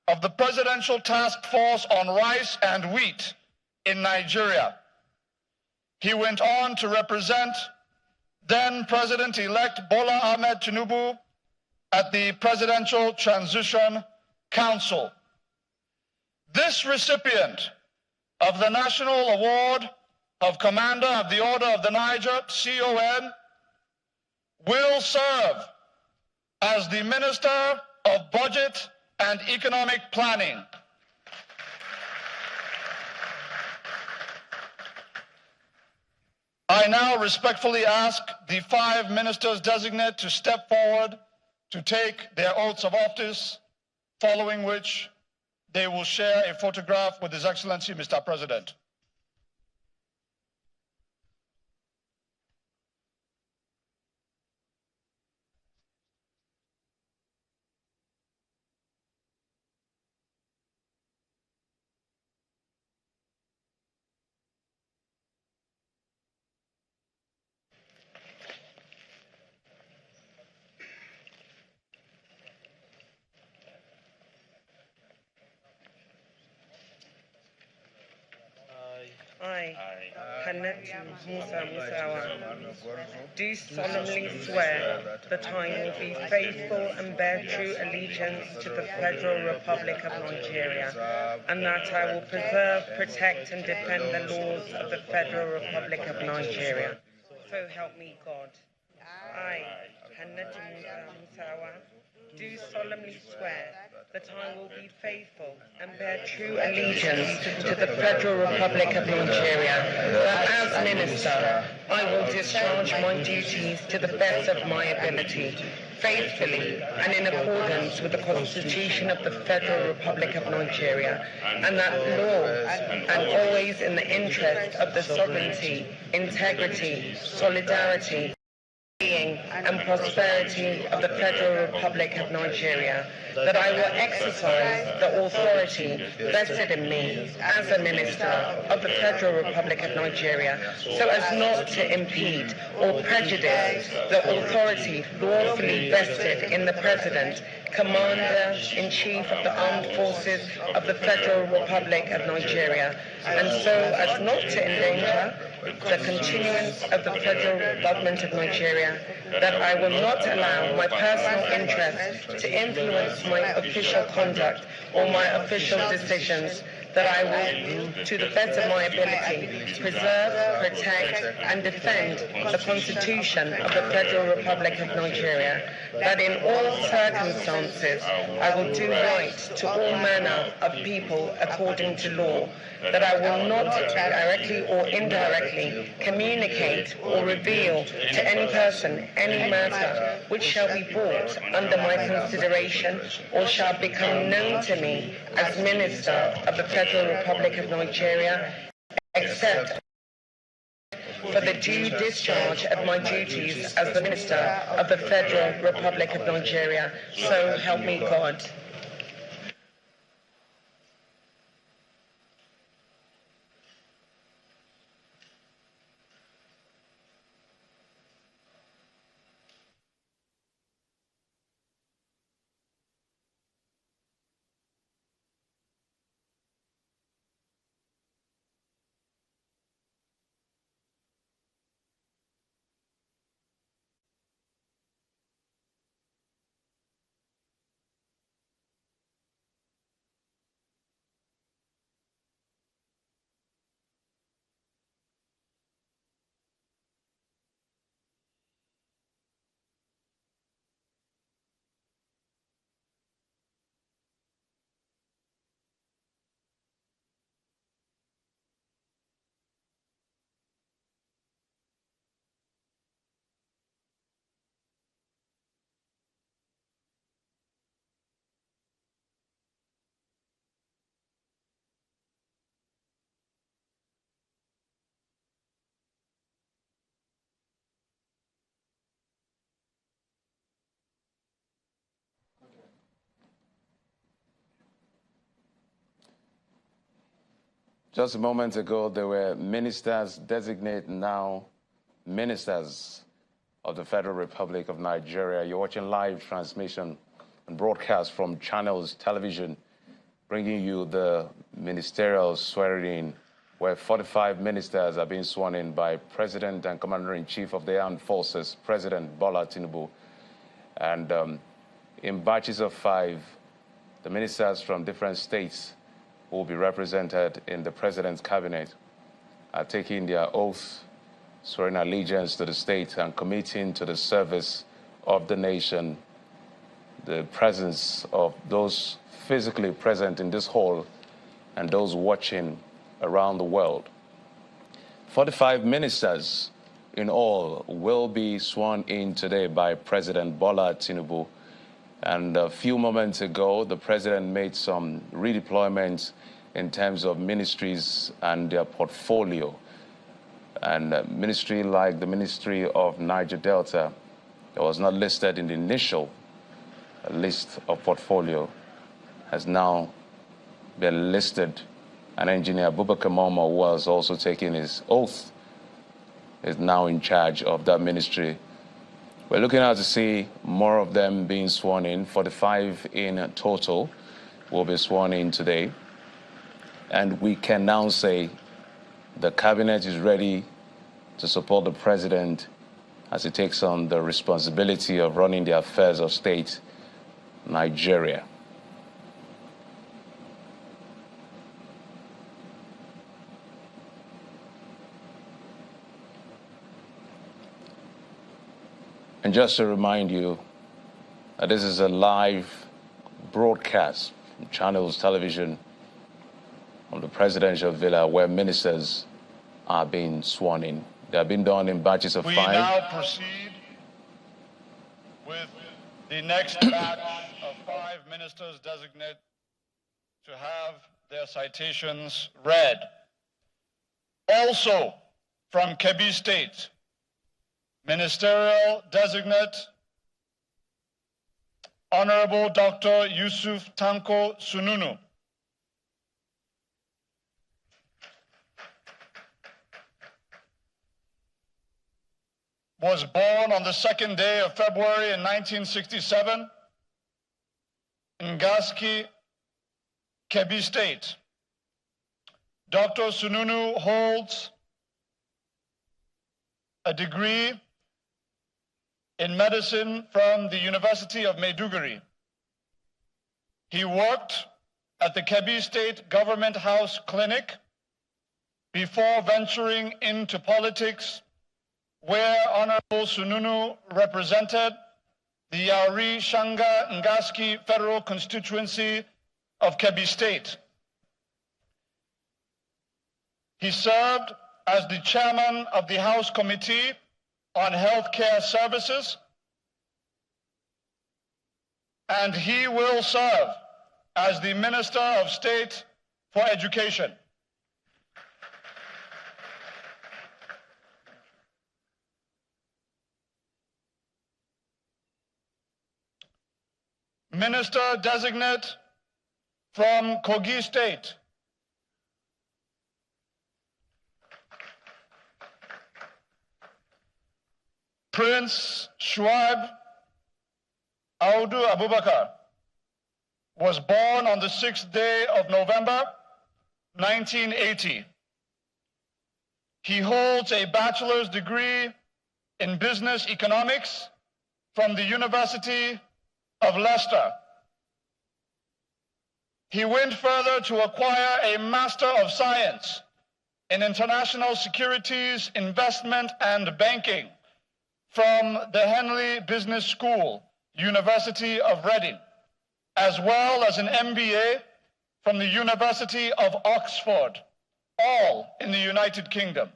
of the Presidential Task Force on Rice and Wheat in Nigeria. He went on to represent then President-elect Bola Ahmed Tinubu at the Presidential Transition Council. This recipient of the National Award of Commander of the Order of the Niger, CON, will serve as the Minister of Budget and Economic Planning. I now respectfully ask the 5 ministers-designate to step forward to take their oaths of office, following which they will share a photograph with His Excellency, Mr. President. I, Hannatu Musa Musawa, do solemnly swear that I will be faithful and bear true allegiance to the Federal Republic of Nigeria, and that I will preserve, protect, and defend the laws of the Federal Republic of Nigeria. So help me God. I, Hannatu Musa Musawa, do solemnly swear that I will be faithful and bear true allegiance to the Federal Republic of Nigeria, that as Minister I will discharge my duties to the best of my ability, faithfully and in accordance with the Constitution of the Federal Republic of Nigeria, and that laws, and always in the interest of the sovereignty, integrity, solidarity, and prosperity of the Federal Republic of Nigeria, that I will exercise the authority vested in me as a Minister of the Federal Republic of Nigeria so as not to impede or prejudice the authority lawfully vested in the President, Commander-in-Chief of the Armed Forces of the Federal Republic of Nigeria, and so as not to endanger the continuance of the Federal Government of Nigeria, that I will not allow my personal interests to influence my official conduct or my official decisions, that I will, to the best of my ability, preserve, protect, and defend the Constitution of the Federal Republic of Nigeria, that in all circumstances I will do right to all manner of people according to law, that I will not directly or indirectly communicate or reveal to any person any matter which shall be brought under my consideration or shall become known to me as Minister of the Federal Republic of Nigeria, except for the due discharge of my duties as the Minister of the Federal Republic of Nigeria. So help me God. Just a moment ago, there were Ministers-Designate, now Ministers of the Federal Republic of Nigeria. You're watching live transmission and broadcast from Channels Television, bringing you the ministerial swearing-in, where 45 ministers are being sworn in by President and Commander-in-Chief of the Armed Forces, President Bola Tinubu. And in batches of 5, the ministers from different states who will be represented in the President's cabinet are taking their oath, swearing allegiance to the state and committing to the service of the nation. The presence of those physically present in this hall and those watching around the world. 45 ministers in all will be sworn in today by President Bola Tinubu. And a few moments ago, the president made some redeployments in terms of ministries and their portfolio. And a ministry like the Ministry of Niger Delta, that was not listed in the initial list of portfolio, has now been listed. And Engineer Abubakar Momo, who was also taking his oath, is now in charge of that ministry. We're looking out to see more of them being sworn in. 45 in total will be sworn in today. And we can now say the cabinet is ready to support the president as he takes on the responsibility of running the affairs of state, Nigeria. And just to remind you that this is a live broadcast from Channels Television from the presidential villa where ministers are being sworn in. They have been done in batches of 5. We now proceed with the next batch of 5 ministers-designate to have their citations read. Also from Kebbi State, Ministerial Designate Honorable Dr. Yusuf Tanko Sununu. Was born on the 2nd day of February in 1967 in Ngaski, Kebbi State. Dr. Sununu holds a degree in medicine from the University of Maiduguri. He worked at the Kebbi State Government House Clinic before venturing into politics, where Honorable Sununu represented the Yauri Shanga Ngaski Federal Constituency of Kebbi State. He served as the chairman of the House Committee on Healthcare Services, and he will serve as the Minister of State for Education. Minister-designate from Kogi State, Prince Shuaib Audu Abubakar, was born on the 6th day of November, 1980. He holds a bachelor's degree in business economics from the University of Leicester. He went further to acquire a Master of Science in International Securities, Investment, and Banking from the Henley Business School, University of Reading, as well as an MBA from the University of Oxford, all in the United Kingdom.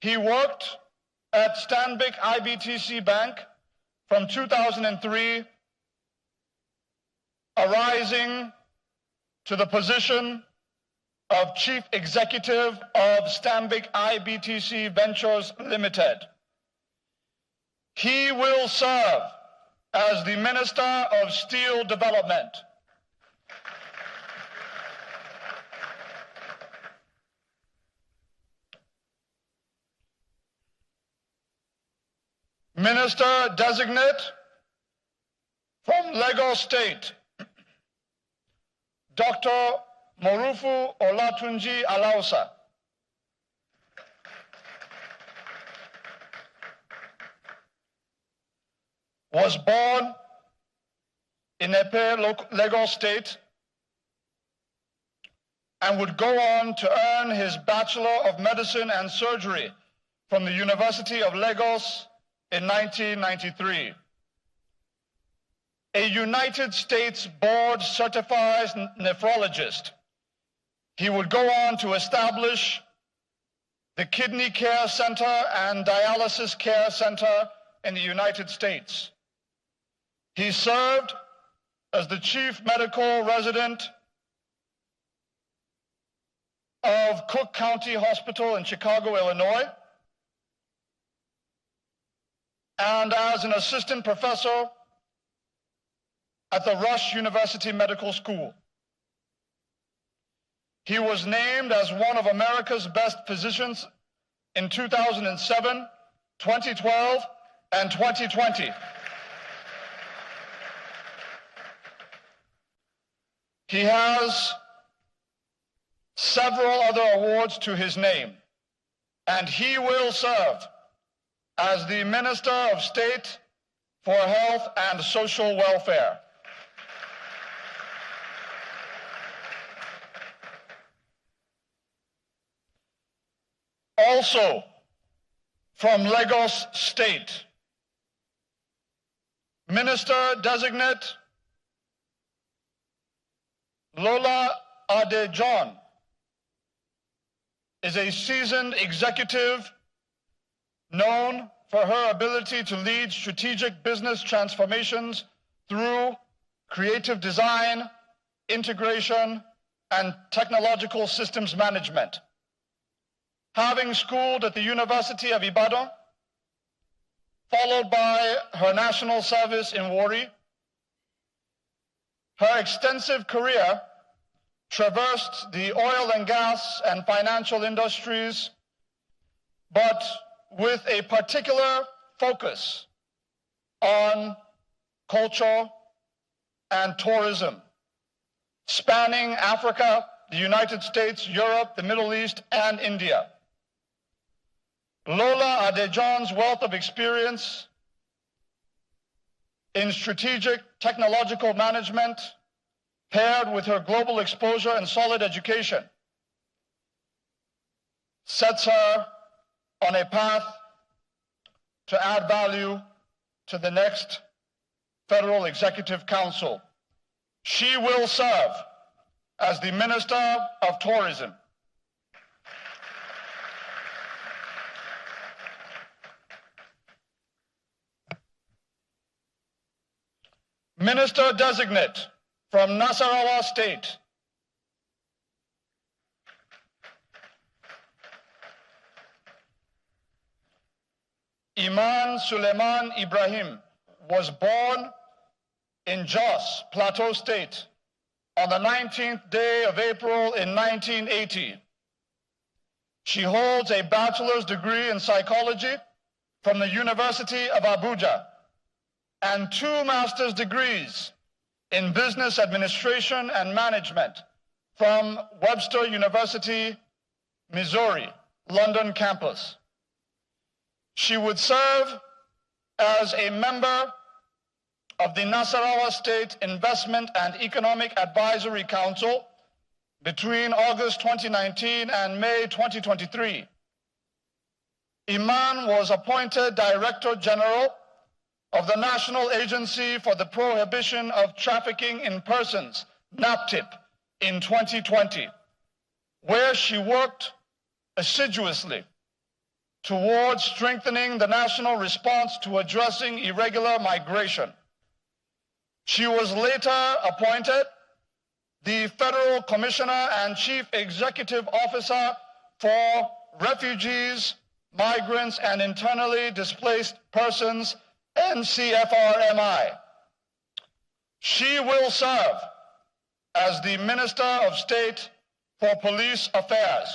He worked at Stanbic IBTC Bank from 2003, arising to the position of Chief Executive of Stanbic IBTC Ventures Limited. He will serve as the Minister of Steel Development. Minister-Designate from Lagos State, Dr. Morufu Olatunji Alausa. Was born in Epe, Lagos State, and would go on to earn his Bachelor of Medicine and Surgery from the University of Lagos in 1993. A United States board certified nephrologist, he would go on to establish the Kidney Care Center and Dialysis Care Center in the United States. He served as the chief medical resident of Cook County Hospital in Chicago, Illinois, and as an assistant professor at the Rush University Medical School. He was named as one of America's best physicians in 2007, 2012, and 2020. He has several other awards to his name, and he will serve as the Minister of State for Health and Social Welfare. Also from Lagos State, Minister-Designate Lola Adejohn is a seasoned executive known for her ability to lead strategic business transformations through creative design, integration, and technological systems management. Having schooled at the University of Ibadan, followed by her national service in Warri, her extensive career traversed the oil and gas and financial industries, but with a particular focus on culture and tourism, spanning Africa, the United States, Europe, the Middle East, and India. Lola Adejohn's wealth of experience in strategic technological management, paired with her global exposure and solid education, sets her on a path to add value to the next Federal Executive Council. She will serve as the Minister of Tourism. Minister-Designate from Nasarawa State, Iman Suleiman Ibrahim was born in Jos, Plateau State, on the 19th day of April in 1980. She holds a bachelor's degree in psychology from the University of Abuja and 2 master's degrees in business administration and management from Webster University, Missouri, London campus. She would serve as a member of the Nasarawa State Investment and Economic Advisory Council between August 2019 and May 2023. Iman was appointed Director General of the National Agency for the Prohibition of Trafficking in Persons, NAPTIP, in 2020, where she worked assiduously towards strengthening the national response to addressing irregular migration. She was later appointed the Federal Commissioner and Chief Executive Officer for Refugees, Migrants, and Internally Displaced Persons, NCFRMI. She will serve as the Minister of State for Police Affairs.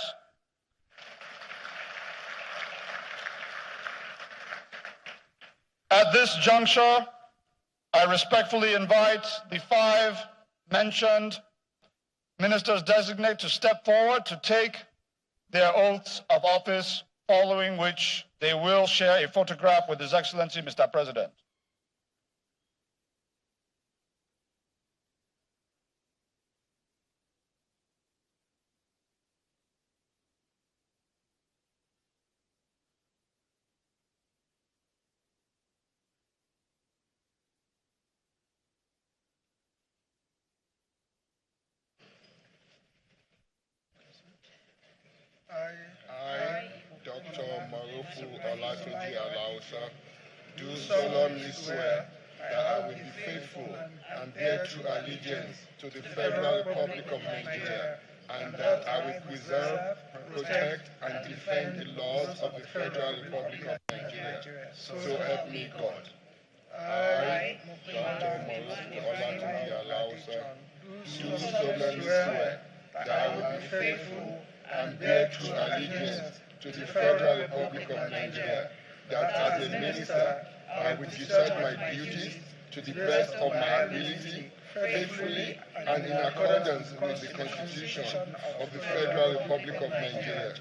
At this juncture, I respectfully invite the 5 mentioned ministers-designate to step forward to take their oaths of office, following which they will share a photograph with His Excellency, Mr. President. I, Dr. Marufu Olatunji Alausa, do solemnly swear that I will be faithful and bear true allegiance to the Federal Republic of Nigeria, and that I will preserve, protect, and defend the laws of the Federal Republic of Nigeria. So help me God. I, Dr. Marufu Olatunji Alausa, do solemnly swear that I will be faithful and bear true allegiance to the Federal Republic of Nigeria, that as a minister I will discharge my duties to the best of my ability, faithfully and in accordance with the Constitution of the Federal Republic of Nigeria,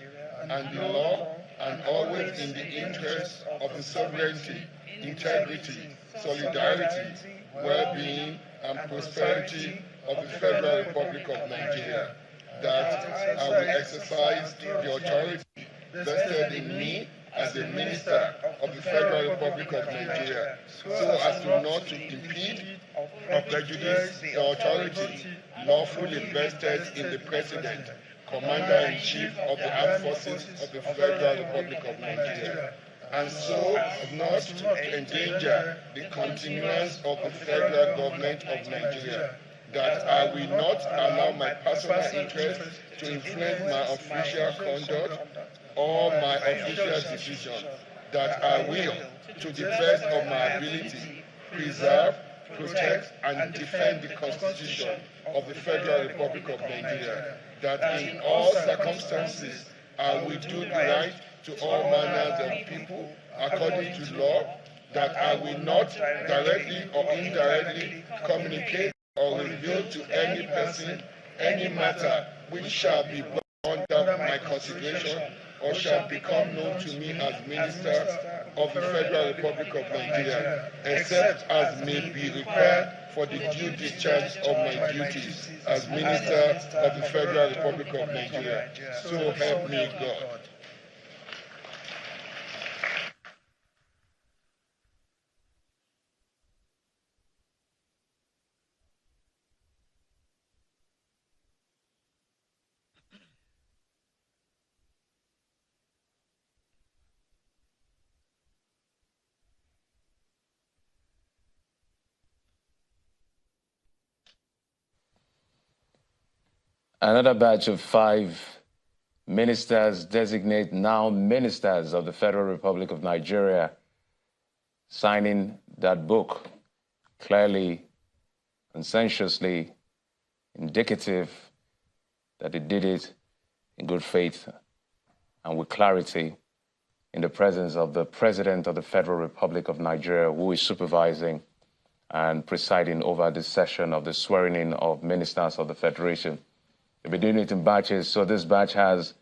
and the law, and always in the interest of the sovereignty, integrity, solidarity, well-being, and prosperity of the Federal Republic of Nigeria, that I will exercise the authority vested in me as a minister of the Federal Republic of Nigeria, so as to not to impede or prejudice the authority lawfully vested in the President, Commander-in-Chief of the Armed Forces of the Federal Republic of Nigeria, and so as not to endanger the continuance of the federal government of Nigeria, that I will not allow my personal interest to influence my official conduct or my official decisions, that I will, to the best of my ability, preserve, protect, and defend the Constitution of the Federal Republic of Nigeria, that in all circumstances I will do the right to all manners of people according to law, that I will not directly or indirectly communicate or reveal to any person any matter which shall be brought under my consideration or shall become known to me as Minister of the Federal Republic of Nigeria, except as may be required for the due discharge of my duties as Minister of the Federal Republic of Nigeria. So help me God. Another batch of 5 ministers-designate, now ministers of the Federal Republic of Nigeria, signing that book, clearly, consensuously indicative that they did it in good faith and with clarity in the presence of the President of the Federal Republic of Nigeria, who is supervising and presiding over this session of the swearing-in of ministers of the Federation. They'll be doing it in batches. So this batch has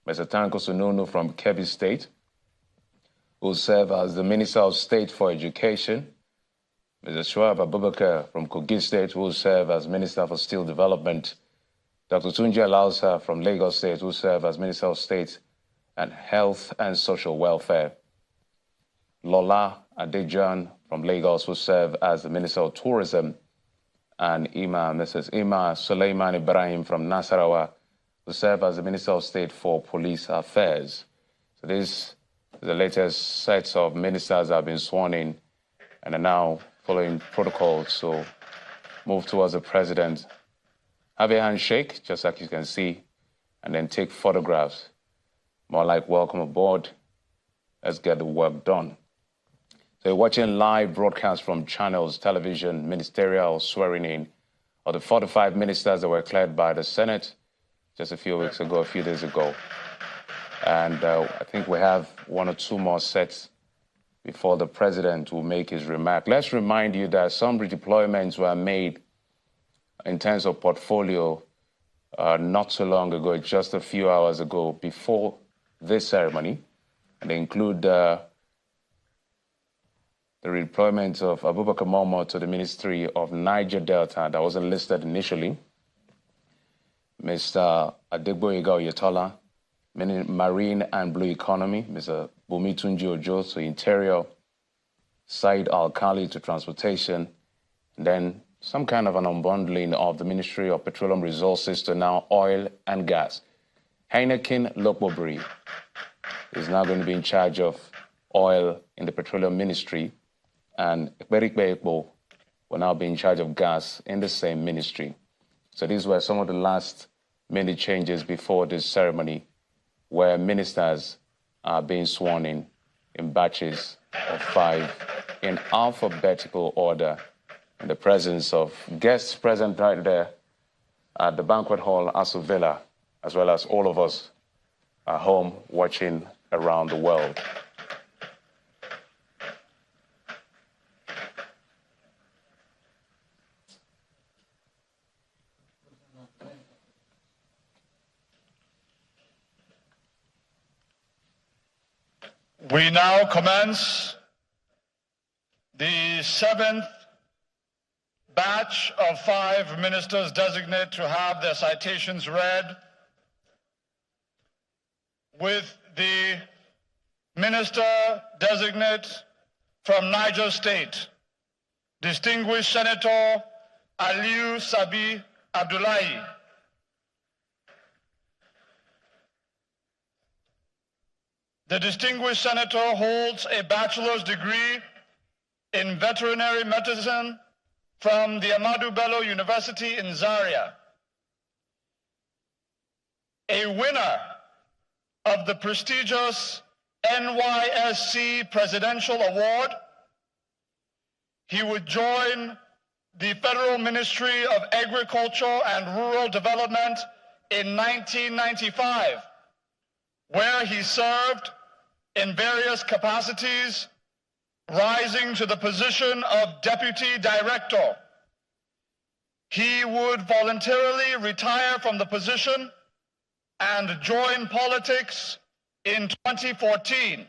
Mr. Tanko Sununu from Kebbi State, who will serve as the Minister of State for Education. Mr. Shuaib Abubakar from Kogi State, who will serve as Minister for Steel Development. Dr. Tunji Alausa from Lagos State, who will serve as Minister of State and Health and Social Welfare. Lola Adejan from Lagos will serve as the Minister of Tourism. And Mrs. Ima Suleiman Ibrahim from Nasarawa will serve as the Minister of State for Police Affairs. So this is the latest sets of ministers that have been sworn in and are now following protocol. So move towards the President. Have a handshake, just like you can see, and then take photographs. More like welcome aboard. Let's get the work done. So you're watching live broadcast from Channels Television, ministerial swearing in of the 45 ministers that were declared by the Senate just a few days ago. And I think we have 1 or 2 more sets before the president will make his remark. Let's remind you that some redeployments were made in terms of portfolio not so long ago, just a few hours ago, before this ceremony. And they include the redeployment of Abubakar Momo to the Ministry of Niger Delta that wasn't listed initially. Mr. Adegboyega Oyetola, Marine and Blue Economy, Mr. Bumi Tunji Ojo to Interior, Said Al-Khali to Transportation, and then some kind of an unbundling of the Ministry of Petroleum Resources to now Oil and Gas. Heineken Lokbobri is now going to be in charge of oil in the Petroleum Ministry, and Ekberikbe Ekbo will now be in charge of gas in the same ministry. So these were some of the last minute changes before this ceremony, where ministers are being sworn in batches of 5 in alphabetical order in the presence of guests present right there at the banquet hall, Aso Villa, as well as all of us at home watching around the world. We now commence the 7th batch of 5 ministers-designate to have their citations read, with the Minister-Designate from Niger State, Distinguished Senator Aliu Sabi Abdullahi. The distinguished senator holds a bachelor's degree in veterinary medicine from the Ahmadu Bello University in Zaria. A winner of the prestigious NYSC Presidential Award, he would join the Federal Ministry of Agriculture and Rural Development in 1995, where he served in various capacities, rising to the position of Deputy Director. He would voluntarily retire from the position and join politics in 2014,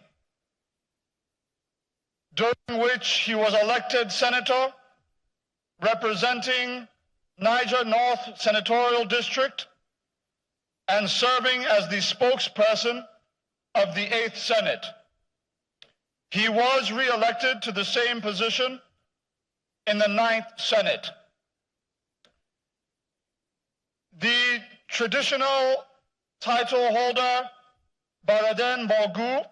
during which he was elected senator representing Niger North Senatorial District and serving as the spokesperson of the 8th Senate. He was re-elected to the same position in the 9th Senate. The traditional title holder, Baraden Bogu,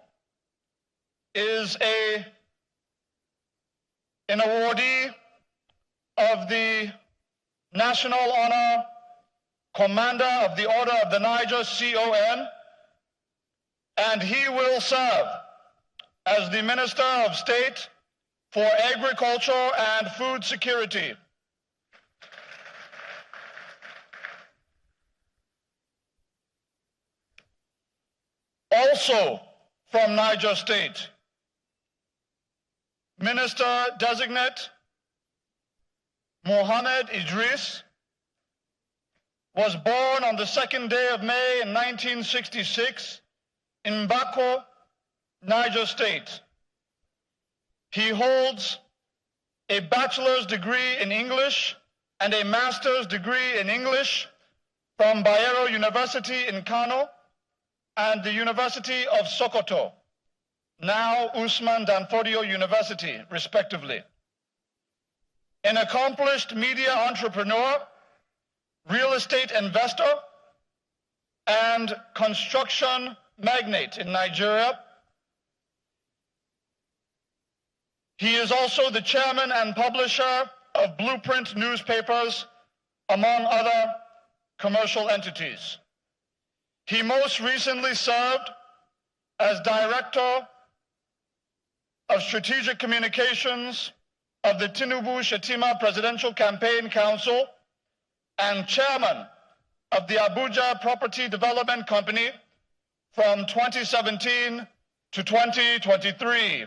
is an awardee of the National Honor Commander of the Order of the Niger, CON, and he will serve as the Minister of State for Agriculture and Food Security. Also from Niger State, Minister-Designate Mohammed Idris was born on the 2nd day of May in 1966 in Bako, Niger State. He holds a bachelor's degree in English and a master's degree in English from Bayero University in Kano and the University of Sokoto, now Usman Danfodio University, respectively. An accomplished media entrepreneur, real estate investor, and construction magnate in Nigeria. He is also the chairman and publisher of Blueprint newspapers, among other commercial entities. He most recently served as Director of Strategic Communications of the Tinubu-Shetima Presidential Campaign Council and Chairman of the Abuja Property Development Company from 2017 to 2023.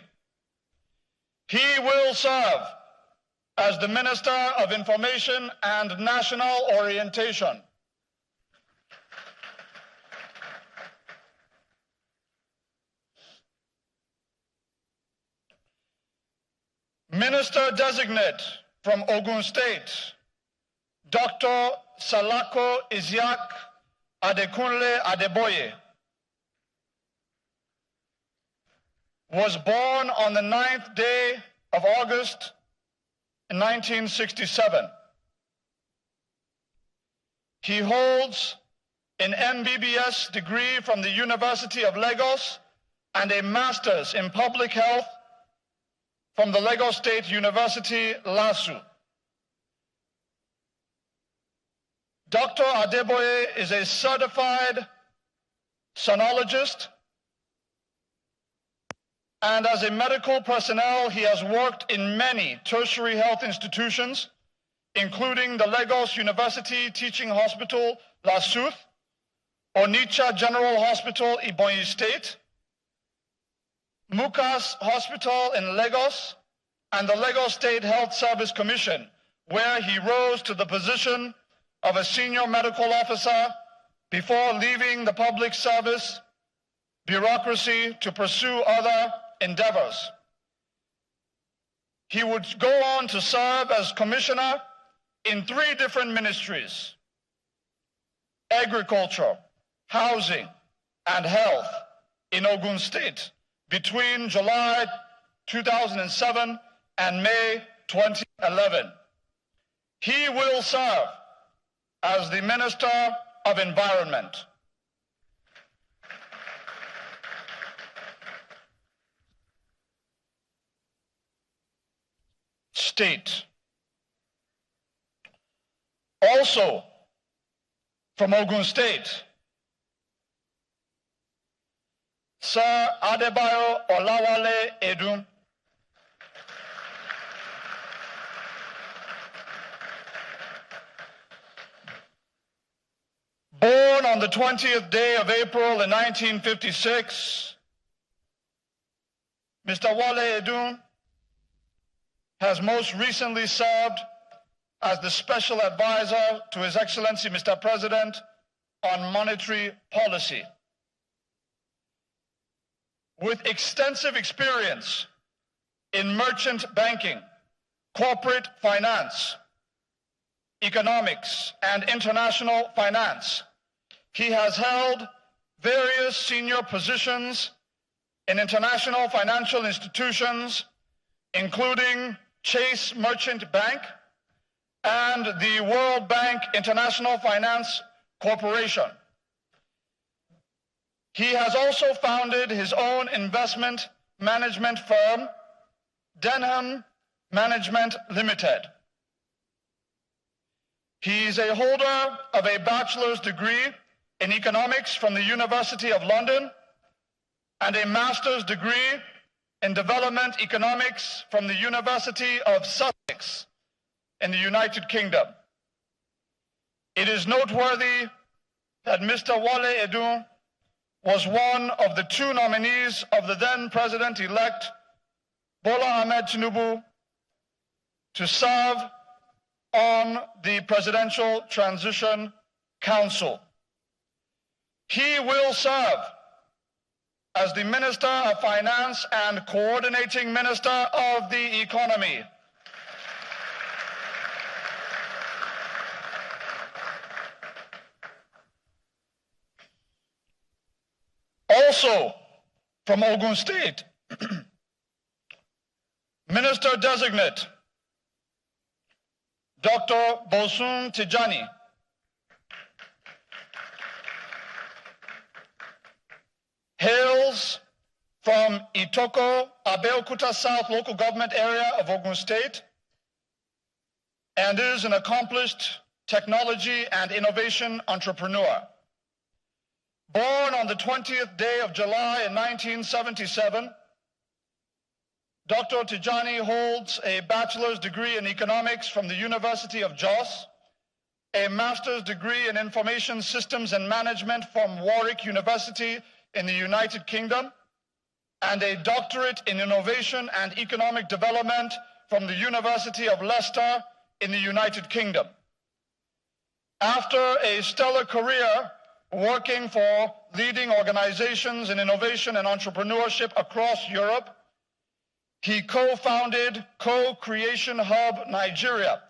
He will serve as the Minister of Information and National Orientation. Minister-Designate from Ogun State, Dr. Salako Isiaq Adekunle Adeboye, was born on the 9th day of August in 1967. He holds an MBBS degree from the University of Lagos and a Master's in Public Health from the Lagos State University, LASU. Dr. Adeboye is a certified sonologist, and as a medical personnel, he has worked in many tertiary health institutions, including the Lagos University Teaching Hospital, LASUTH, Onitsha General Hospital, Ebonyi State, Mukas Hospital in Lagos, and the Lagos State Health Service Commission, where he rose to the position of a senior medical officer before leaving the public service bureaucracy to pursue other endeavors. He would go on to serve as commissioner in 3 different ministries: agriculture, housing, and health in Ogun State between July 2007 and May 2011. He will serve as the Minister of Environment. State. Also from Ogun State, Sir Adebayo Olawale Edun, born on the 20th day of April in 1956, Mr. Wale Edun has most recently served as the Special Advisor to His Excellency Mr. President on Monetary Policy. With extensive experience in merchant banking, corporate finance, economics, and international finance, he has held various senior positions in international financial institutions, including Chase Merchant Bank and the World Bank International Finance Corporation. He has also founded his own investment management firm, Denham Management Limited. He is a holder of a bachelor's degree in economics from the University of London and a master's degree in development economics from the University of Sussex in the United Kingdom. It is noteworthy that Mr. Wale Edun was one of the 2 nominees of the then President-elect Bola Ahmed Tinubu to serve on the Presidential Transition Council. He will serve as the Minister of Finance and Coordinating Minister of the Economy. Also from Ogun State, Minister-Designate Dr. Bosun Tijani, hails from Itoko, Abeokuta South local government area of Ogun State, and is an accomplished technology and innovation entrepreneur. Born on the 20th day of July in 1977, Dr. Tijani holds a bachelor's degree in economics from the University of Jos, a master's degree in information systems and management from Warwick University in the United Kingdom, and a doctorate in innovation and economic development from the University of Leicester in the United Kingdom. After a stellar career working for leading organizations in innovation and entrepreneurship across Europe, he co-founded Co-Creation Hub Nigeria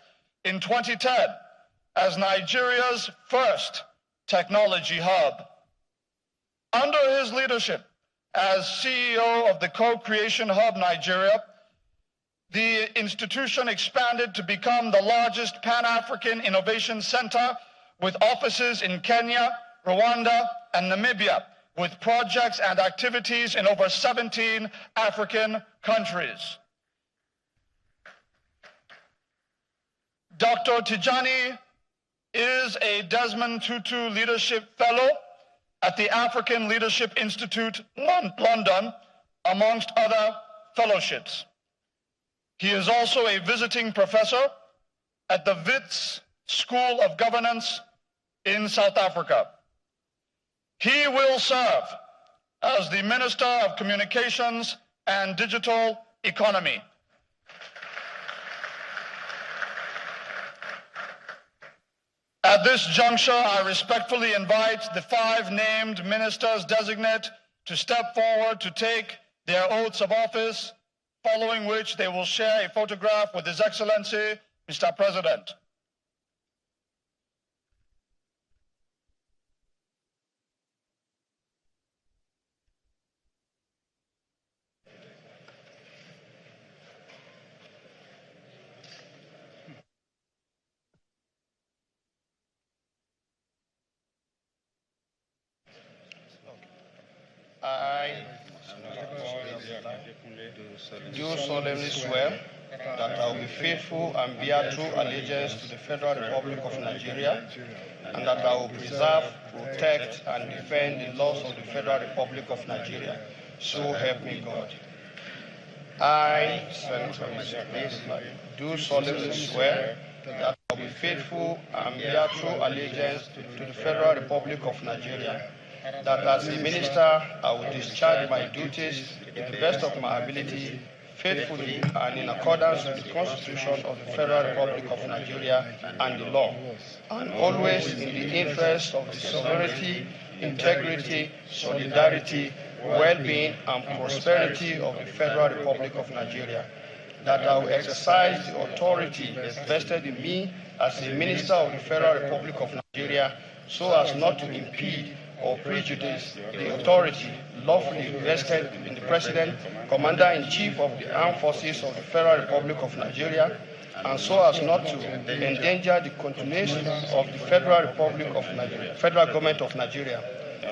in 2010 as Nigeria's first technology hub. Under his leadership as CEO of the Co-Creation Hub Nigeria, the institution expanded to become the largest Pan-African innovation center with offices in Kenya, Rwanda, and Namibia, with projects and activities in over 17 African countries. Dr. Tijani is a Desmond Tutu Leadership Fellow at the African Leadership Institute, London, amongst other fellowships. He is also a visiting professor at the Wits School of Governance in South Africa. He will serve as the Minister of Communications and Digital Economy. At this juncture, I respectfully invite the 5 named Ministers-Designate to step forward to take their oaths of office, following which they will share a photograph with His Excellency, Mr. President. I do solemnly swear that I will be faithful and bear true allegiance to the Federal Republic of Nigeria, and that I will preserve, protect, and defend the laws of the Federal Republic of Nigeria. So help me God. I, do solemnly swear that I will be faithful and bear true allegiance to the Federal Republic of Nigeria, that as a minister I will discharge my duties to the best of my ability, faithfully and in accordance with the Constitution of the Federal Republic of Nigeria and the law, and always in the interest of the sovereignty, integrity, solidarity, well-being, and prosperity of the Federal Republic of Nigeria, that I will exercise the authority vested in me as a minister of the Federal Republic of Nigeria so as not to impede or prejudice the authority lawfully vested in the President, Commander-in-Chief of the Armed Forces of the Federal Republic of Nigeria, and so as not to endanger the continuation of the Federal Republic of Nigeria, Federal Government of Nigeria,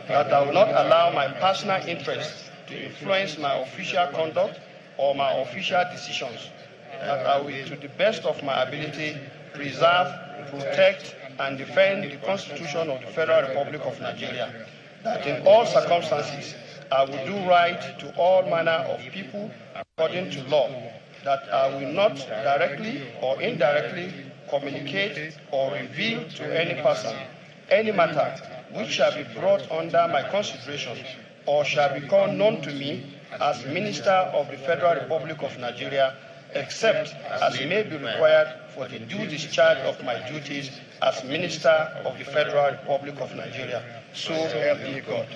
that I will not allow my personal interests to influence my official conduct or my official decisions, that I will, to the best of my ability, preserve, protect, and defend the Constitution of the Federal Republic of Nigeria, that in all circumstances I will do right to all manner of people according to law, that I will not directly or indirectly communicate or reveal to any person any matter which shall be brought under my consideration or shall become known to me as Minister of the Federal Republic of Nigeria, except as may be required for the due discharge of my duties as Minister of the Federal Republic of Nigeria. So help me God.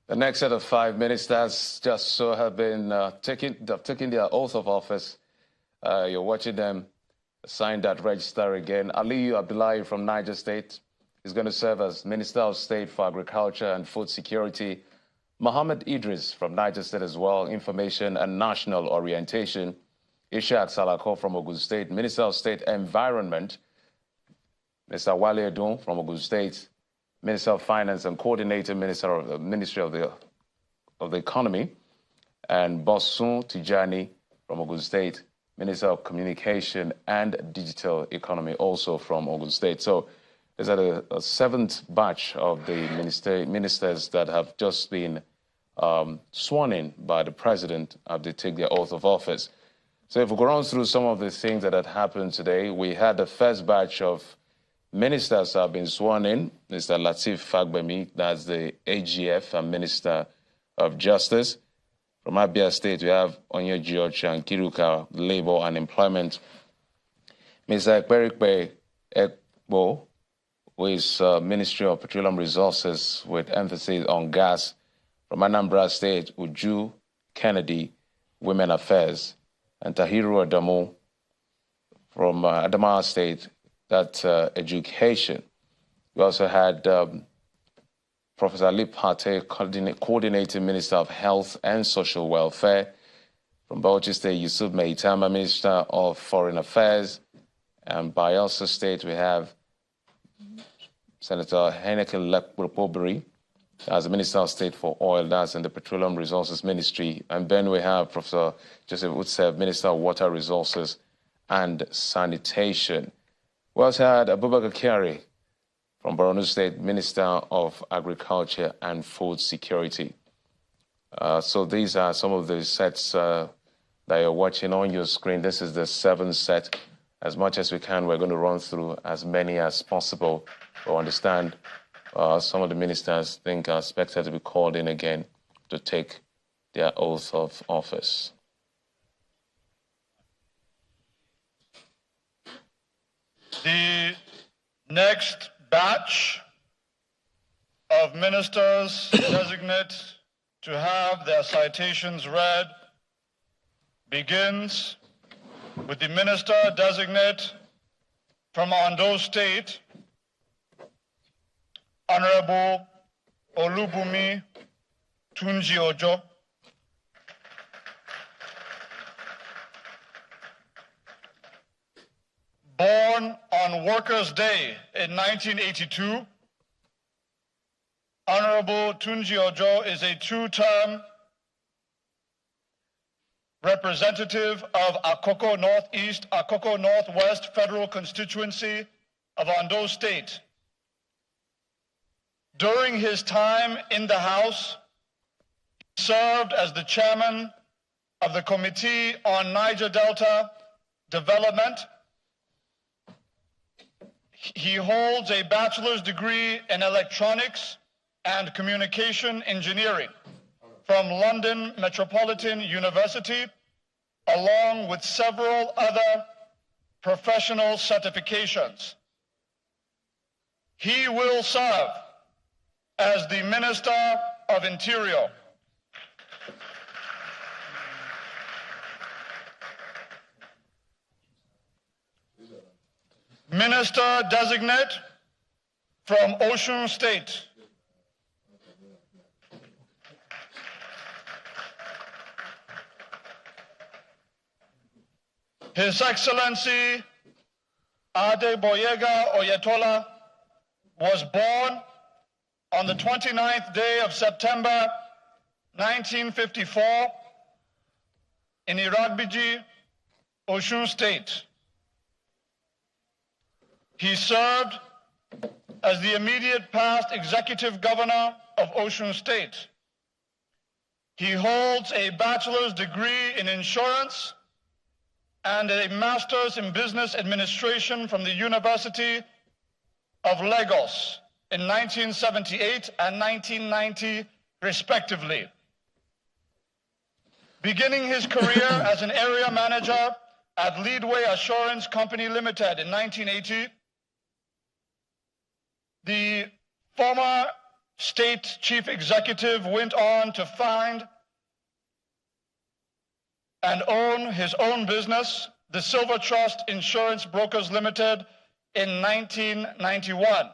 The next set of 5 ministers just so have been taking their oath of office. You're watching them sign that register again. Aliyu Abdullahi from Niger State is going to serve as Minister of State for Agriculture and Food Security. Mohammed Idris from Niger State as well, Information and National Orientation. Ishat Salako from Ogun State, Minister of State Environment. Mr. Wale Edun from Ogun State, Minister of Finance and Coordinating Minister of the Ministry of the Economy. And Bosun Tijani from Ogun State, Minister of Communication and Digital Economy, also from Ogun State. So these are the seventh batch of the ministers that have just been sworn in by the president as they take their oath of office. So if we go on through some of the things that had happened today, we had the first batch of ministers have been sworn in. Mr. Lateef Fagbemi, that's the AGF and Minister of Justice. From Abia State, we have Onye George and Kiruka, Labor and Employment. Mr. Ekperikpe Ekbo, who is Ministry of Petroleum Resources with emphasis on gas. From Anambra State, Uju Kennedy, Women Affairs. And Tahiru Adamu from Adamawa State, that's education. We also had Professor Ali Pate, Coordinating Minister of Health and Social Welfare. From Bauchi State, Yusuf Meitama, Minister of Foreign Affairs. And Bayelsa State, we have Senator Heineke Lekpopobiri as the Minister of State for Oil, that's in the Petroleum Resources Ministry. And then we have Professor Joseph Utsev, Minister of Water Resources and Sanitation. We also had Abubakar Kyari from Borno State, Minister of Agriculture and Food Security. So these are some of the sets that you're watching on your screen. This is the seventh set. As much as we can, we're going to run through as many as possible to understand. Some of the ministers think are expected to be called in again to take their oath of office. The next batch of ministers-designate to have their citations read begins with the minister-designate from Ondo State, Honorable Olubumi Tunji Ojo. Born on Workers' Day in 1982, Honorable Tunji Ojo is a two-term representative of Akoko Northeast, Akoko Northwest Federal Constituency of Ondo State. During his time in the House, he served as the chairman of the Committee on Niger Delta Development. He holds a bachelor's degree in electronics and communication engineering from London Metropolitan University, along with several other professional certifications. He will serve as the Minister of Interior. Minister-designate from Osun State. His Excellency Adeboyega Oyetola was born on the 29th day of September 1954 in Iragbiji, Osun State. He served as the immediate past executive governor of Osun State. He holds a bachelor's degree in insurance and a master's in business administration from the University of Lagos in 1978 and 1990, respectively. Beginning his career as an area manager at Leadway Assurance Company Limited in 1980, the former state chief executive went on to found and own his own business, the Silver Trust Insurance Brokers Limited, in 1991.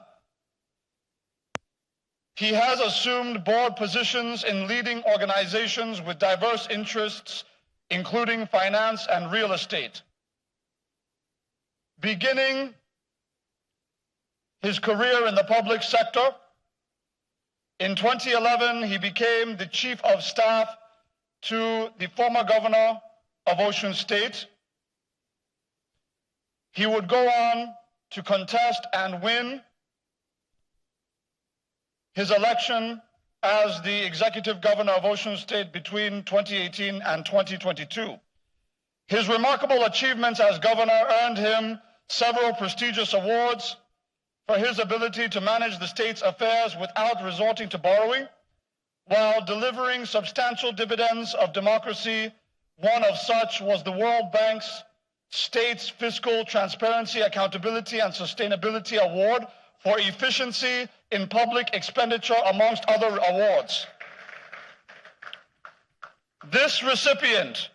He has assumed board positions in leading organizations with diverse interests, including finance and real estate. Beginning his career in the public sector, in 2011, he became the Chief of Staff to the former governor of Osun State. He would go on to contest and win his election as the executive governor of Osun State between 2018 and 2022. His remarkable achievements as governor earned him several prestigious awards for his ability to manage the state's affairs without resorting to borrowing, while delivering substantial dividends of democracy. One of such was the World Bank's State's Fiscal Transparency, Accountability, and Sustainability Award for efficiency in public expenditure, amongst other awards. This recipient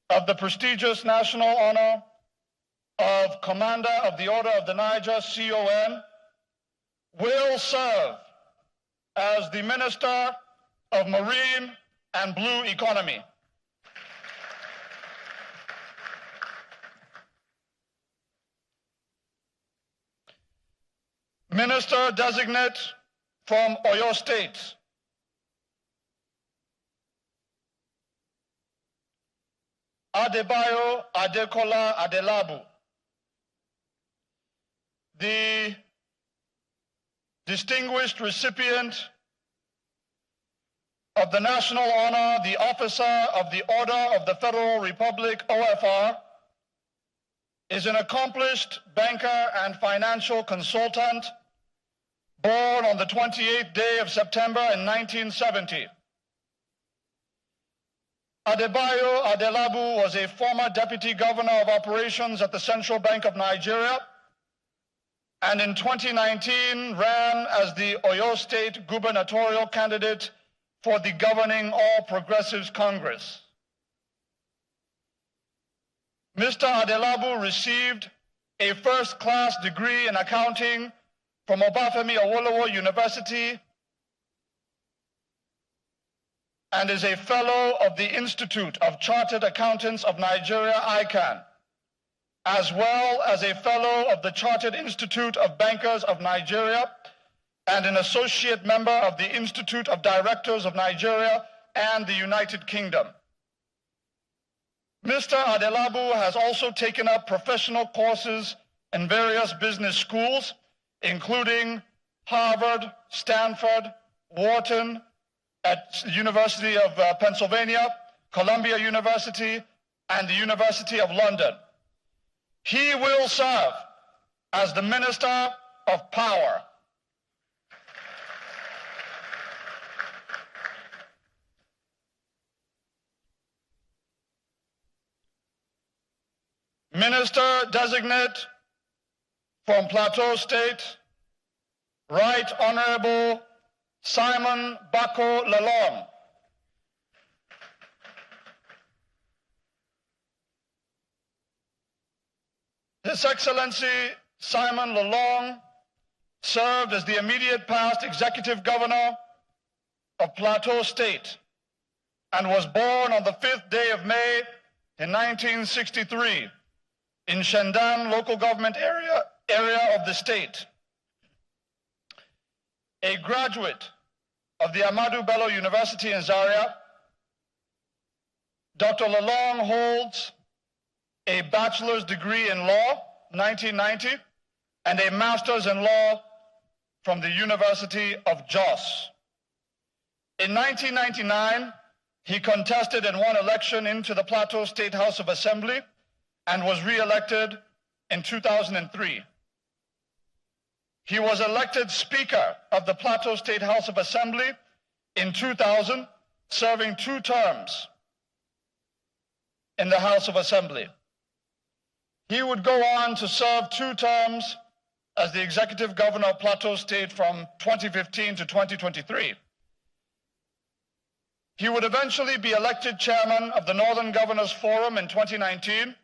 of the prestigious national honor of Commander of the Order of the Niger, CON, will serve as the Minister of Marine and Blue Economy. Minister-Designate from Oyo State, Adebayo Adekola Adelabu. The distinguished recipient of the national honor, the Officer of the Order of the Federal Republic, OFR, is an accomplished banker and financial consultant, born on the 28th day of September in 1970. Adebayo Adelabu was a former deputy governor of operations at the Central Bank of Nigeria, and in 2019 ran as the Oyo State gubernatorial candidate for the governing All Progressives Congress. Mr. Adelabu received a first-class degree in accounting from Obafemi Awolowo University and is a fellow of the Institute of Chartered Accountants of Nigeria, ICANN, as well as a fellow of the Chartered Institute of Bankers of Nigeria and an associate member of the Institute of Directors of Nigeria and the United Kingdom. Mr. Adelabu has also taken up professional courses in various business schools, including Harvard, Stanford, Wharton, at the University of Pennsylvania, Columbia University, and the University of London. He will serve as the Minister of Power. Minister-Designate from Plateau State, Right Honorable Simon Bako Lalong. His Excellency Simon Lalong served as the immediate past Executive Governor of Plateau State and was born on the 5th day of May in 1963 in Shendan local government area of the state. A graduate of the Ahmadu Bello University in Zaria, Dr. Lalong holds a bachelor's degree in law, 1990, and a master's in law from the University of Jos. In 1999, he contested and won election into the Plateau State House of Assembly and was re-elected in 2003. He was elected Speaker of the Plateau State House of Assembly in 2000, serving 2 terms in the House of Assembly. He would go on to serve 2 terms as the Executive Governor of Plateau State from 2015 to 2023. He would eventually be elected Chairman of the Northern Governors Forum in 2019,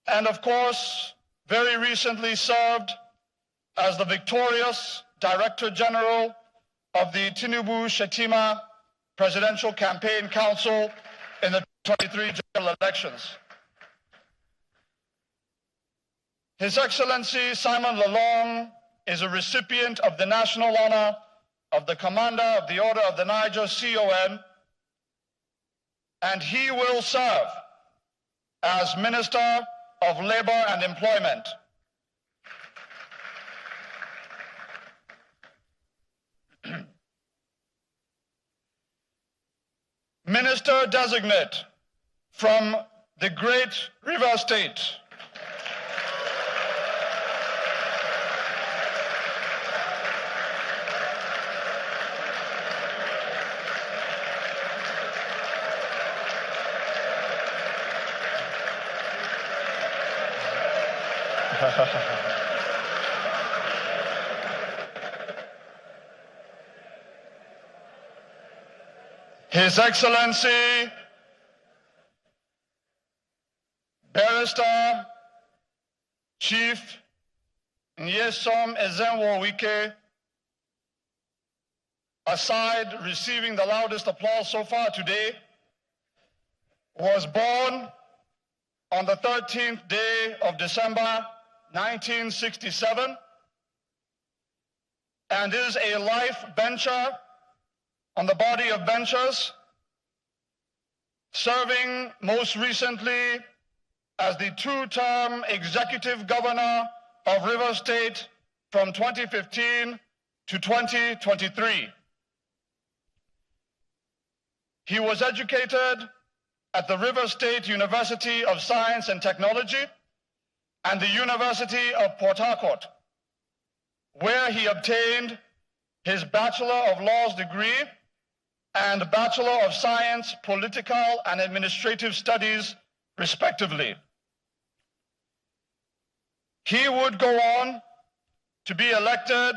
and of course, very recently served as the victorious Director General of the Tinubu-Shetima Presidential Campaign Council in the 2023 general elections. His Excellency Simon Lalong is a recipient of the national honor of the Commander of the Order of the Niger, CON, and he will serve as Minister of Labor and Employment. Minister-Designate from the Great River State. His Excellency Barrister Chief Nyesom Ezenwo-Wike, aside receiving the loudest applause so far today, was born on the 13th day of December 1967 and is a life bencher on the body of benchers, serving most recently as the two-term executive governor of River State from 2015 to 2023. He was educated at the River State University of Science and Technology and the University of Port Harcourt, where he obtained his Bachelor of Laws degree and Bachelor of Science, Political and Administrative Studies, respectively. He would go on to be elected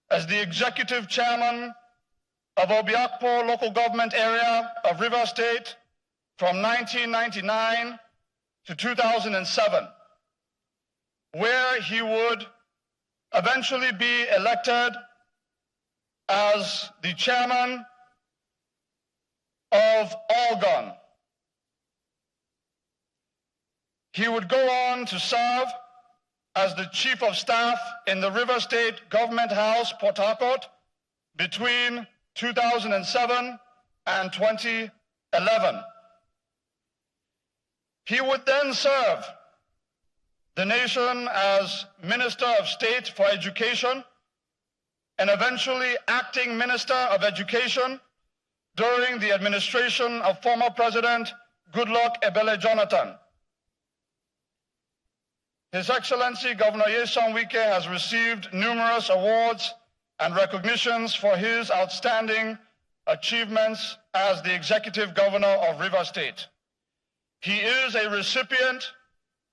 as the Executive Chairman of Obiakpo Local Government Area of River State from 1999 to 2007, where he would eventually be elected as the Chairman of Algon. He would go on to serve as the Chief of Staff in the River State Government House, Port Harcourt, between 2007 and 2011. He would then serve the nation as Minister of State for Education and eventually Acting Minister of Education during the administration of former President Goodluck Ebele Jonathan. His Excellency Governor Nyesom Wike has received numerous awards and recognitions for his outstanding achievements as the Executive Governor of River State. He is a recipient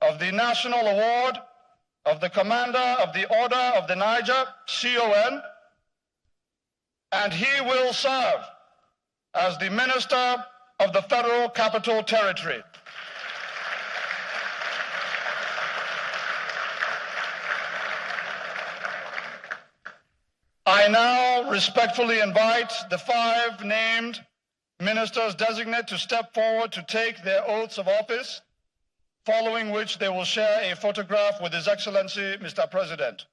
of the National Award of the Commander of the Order of the Niger, CON, and he will serve as the Minister of the Federal Capital Territory. I now respectfully invite the 5 named Ministers-Designate to step forward to take their oaths of office, following which they will share a photograph with His Excellency, Mr. President.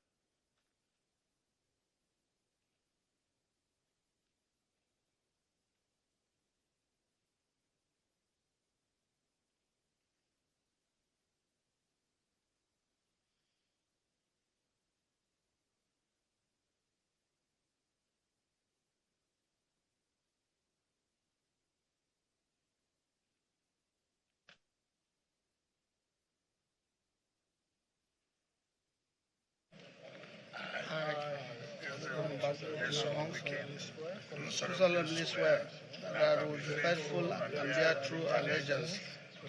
Do solemnly swear that I will be faithful and bear true allegiance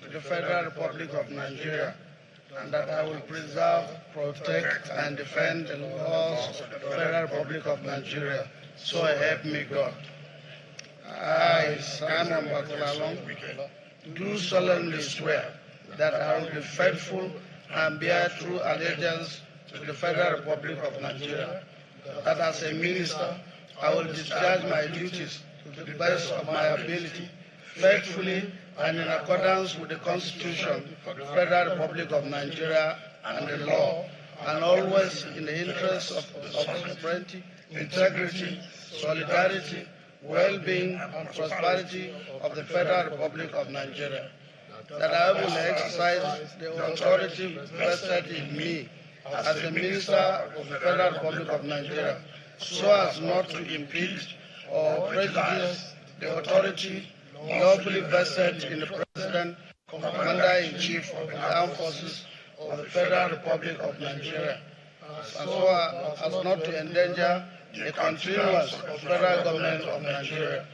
to the Federal Republic of Nigeria, and that I will preserve, protect, and defend the laws of the Federal Republic of Nigeria. So help me God. I, Simon Lalong, do solemnly swear that I will be faithful and bear true allegiance to the Federal Republic of Nigeria, that as a minister I will discharge my duties to the best of my ability, faithfully and in accordance with the Constitution of the Federal Republic of Nigeria and the law, and always in the interest of sovereignty, integrity, solidarity, well-being, and prosperity of the Federal Republic of Nigeria. That I will exercise the authority vested in me as the Minister of the Federal Republic of Nigeria, so as not to impede or prejudice the authority lawfully vested in the President, Commander-in-Chief of the Armed Forces of the Federal Republic of Nigeria, and so as not to endanger the continuance of the federal government of Nigeria.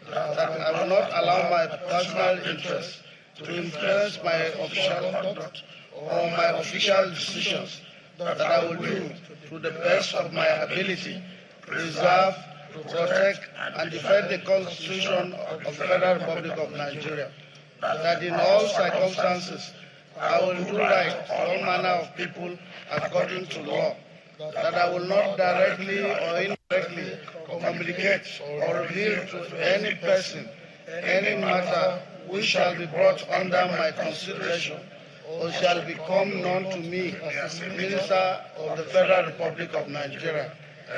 That I will not allow my personal interests to influence my official conduct or my official decisions. That I will do to the best of my ability, preserve, protect, and defend the Constitution of the Federal Republic of Nigeria. That in all circumstances, I will do right to all manner of people according to law. That I will not directly or indirectly communicate or reveal to any person any matter which shall be brought under my consideration or shall become known to me as Minister of the Federal Republic of Nigeria,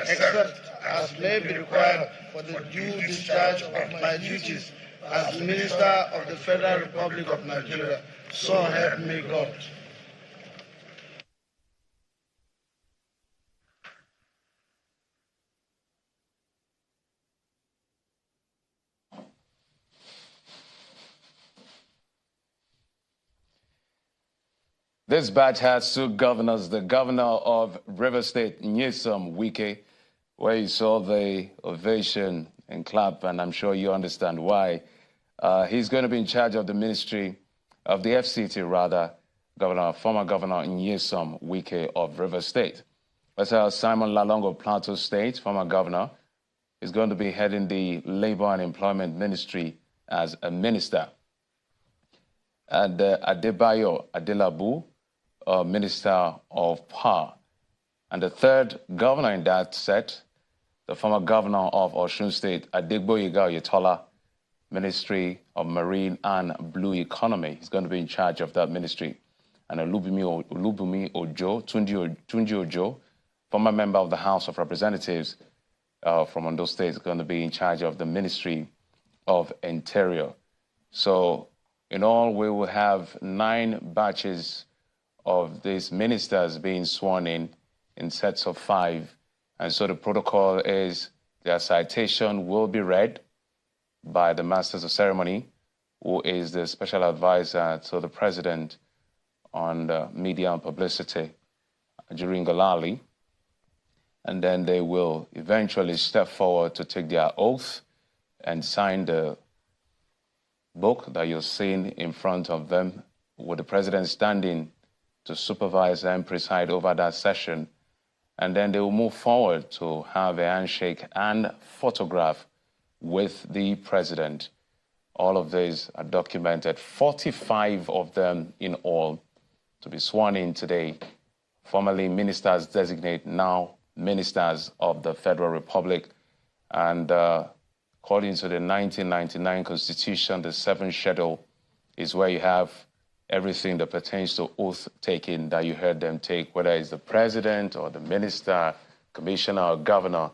except as may be required for the due discharge of my duties as Minister of the Federal Republic of Nigeria. So help me God. This batch has two governors, the governor of River State, Nyesom Wike, where you saw the ovation and clap, and I'm sure you understand why. He's going to be in charge of the ministry of the FCT, rather, former Governor Nyesom Wike of River State. That's how Simon Lalong of Plateau State, former governor, is going to be heading the Labor and Employment Ministry as a minister. And Adebayo Adelabu, Minister of Power. And the third governor in that set, the former governor of Osun State, Adegboyega Oyetola, Ministry of Marine and Blue Economy. He's going to be in charge of that ministry. And Olubumi Ojo, Tunji Ojo, former member of the House of Representatives from Ondo State, is going to be in charge of the Ministry of Interior. So in all, we will have 9 batches of these ministers being sworn in sets of 5. And so the protocol is their citation will be read by the Masters of Ceremony, who is the special advisor to the President on media and publicity, during Galali. And then they will eventually step forward to take their oath and sign the book that you're seeing in front of them, with the President standing to supervise and preside over that session. And then they will move forward to have a handshake and photograph with the President. All of these are documented, 45 of them in all, to be sworn in today. Formerly Ministers-Designate, now Ministers of the Federal Republic. And according to the 1999 Constitution, the 7th schedule is where you have everything that pertains to oath taking that you heard them take, whether it's the president or the minister, commissioner, or governor.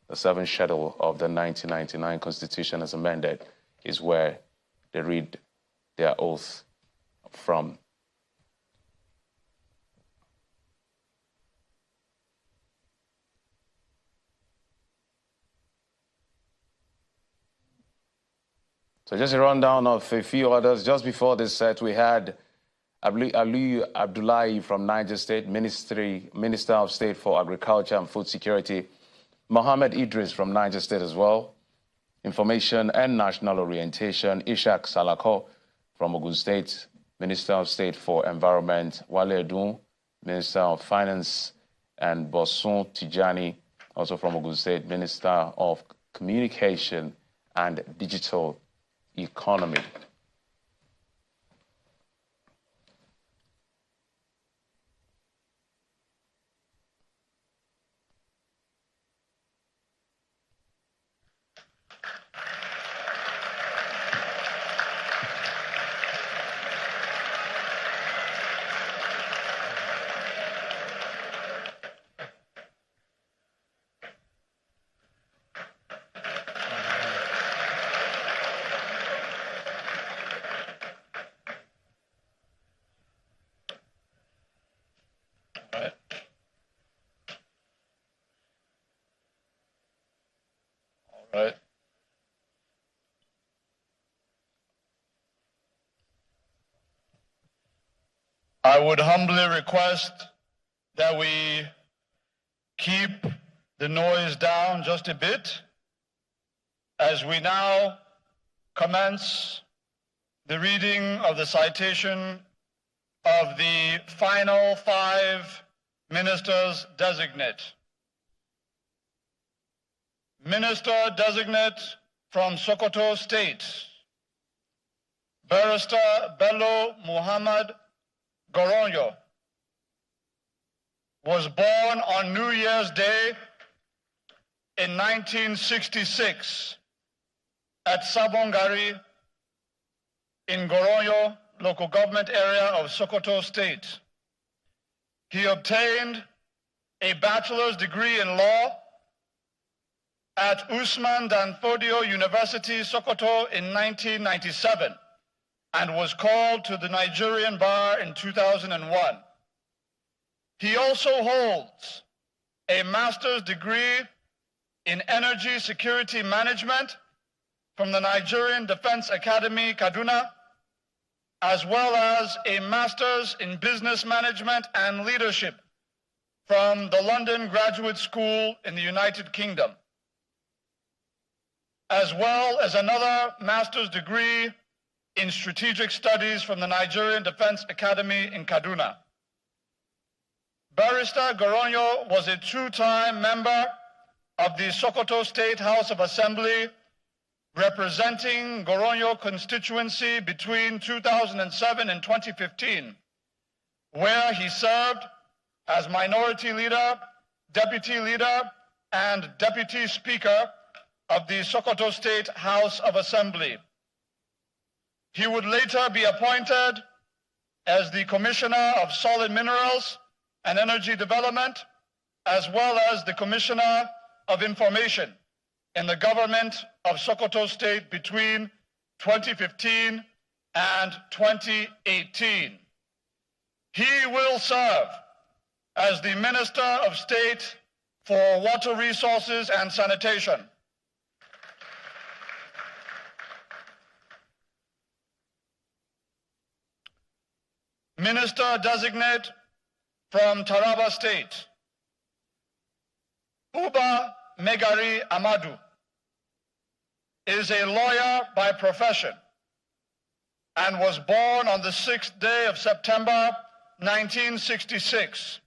The 7th schedule of the 1999 Constitution as amended is where they read their oath from. So just a rundown of a few others. Just before this set, we had Aliyu Abdullahi from Niger State, Minister of State for Agriculture and Food Security. Mohammed Idris from Niger State as well. Information and National Orientation. Ishak Salako from Ogun State, Minister of State for Environment. Wale Edun, Minister of Finance. And Bosun Tijani, also from Ogun State, Minister of Communication and Digital Economy. Right? All right. I would humbly request that we keep the noise down just a bit as we now commence the reading of the citation of the final 5 Ministers-Designate. Minister-Designate from Sokoto State, Barrister Bello Muhammad Goronyo, was born on New Year's Day in 1966 at Sabongari in Goronyo local government area of Sokoto State. He obtained a bachelor's degree in law at Usman Danfodio University, Sokoto in 1997 and was called to the Nigerian bar in 2001. He also holds a master's degree in energy security management from the Nigerian Defense Academy, Kaduna, as well as a master's in business management and leadership from the London Graduate School in the United Kingdom, as well as another master's degree in strategic studies from the Nigerian Defense Academy in Kaduna. Barrister Goronyo was a 2-time member of the Sokoto State House of Assembly, representing Goronyo constituency between 2007 and 2015, where he served as minority leader, deputy leader, and deputy speaker of the Sokoto State House of Assembly. He would later be appointed as the Commissioner of Solid Minerals and Energy Development, as well as the Commissioner of Information in the government of Sokoto State between 2015 and 2018. He will serve as the Minister of State for Water Resources and Sanitation. Minister-Designate from Taraba State, Uba Megari Amadu, is a lawyer by profession and was born on the 6th day of September 1966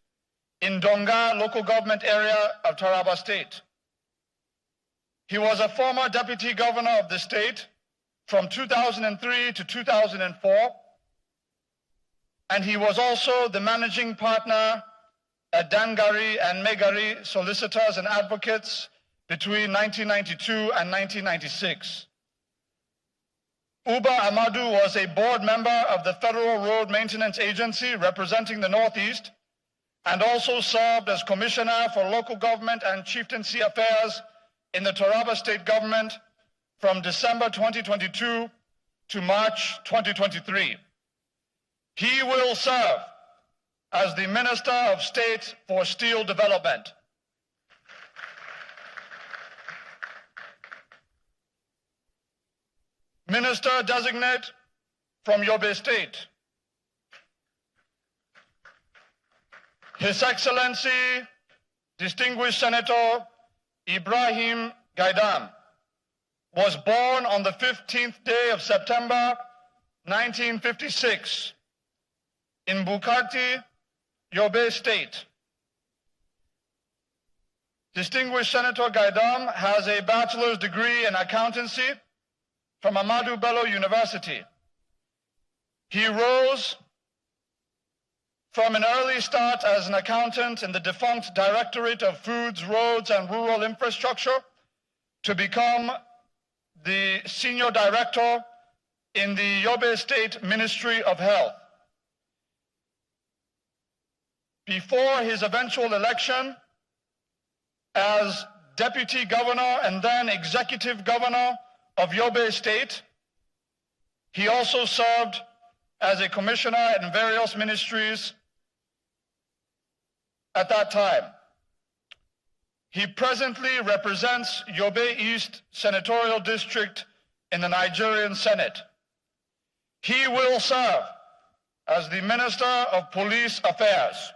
in Donga local government area of Taraba State. He was a former deputy governor of the state from 2003 to 2004, and he was also the managing partner at Dangari and Megari Solicitors and Advocates between 1992 and 1996. Uba Amadu was a board member of the Federal Road Maintenance Agency representing the Northeast and also served as Commissioner for Local Government and Chieftaincy Affairs in the Taraba State Government from December 2022 to March 2023. He will serve as the Minister of State for Steel Development. Minister-Designate from Yobe State, His Excellency, Distinguished Senator Ibrahim Gaidam, was born on the 15th day of September 1956 in Bukarti, Yobe State. Distinguished Senator Gaidam has a bachelor's degree in accountancy from Ahmadu Bello University. He rose from an early start as an accountant in the defunct Directorate of Foods, Roads, and Rural Infrastructure to become the Senior Director in the Yobe State Ministry of Health. Before his eventual election as Deputy Governor and then Executive Governor of Yobe State, he also served as a commissioner in various ministries at that time. He presently represents Yobe East Senatorial District in the Nigerian Senate. He will serve as the Minister of Police Affairs.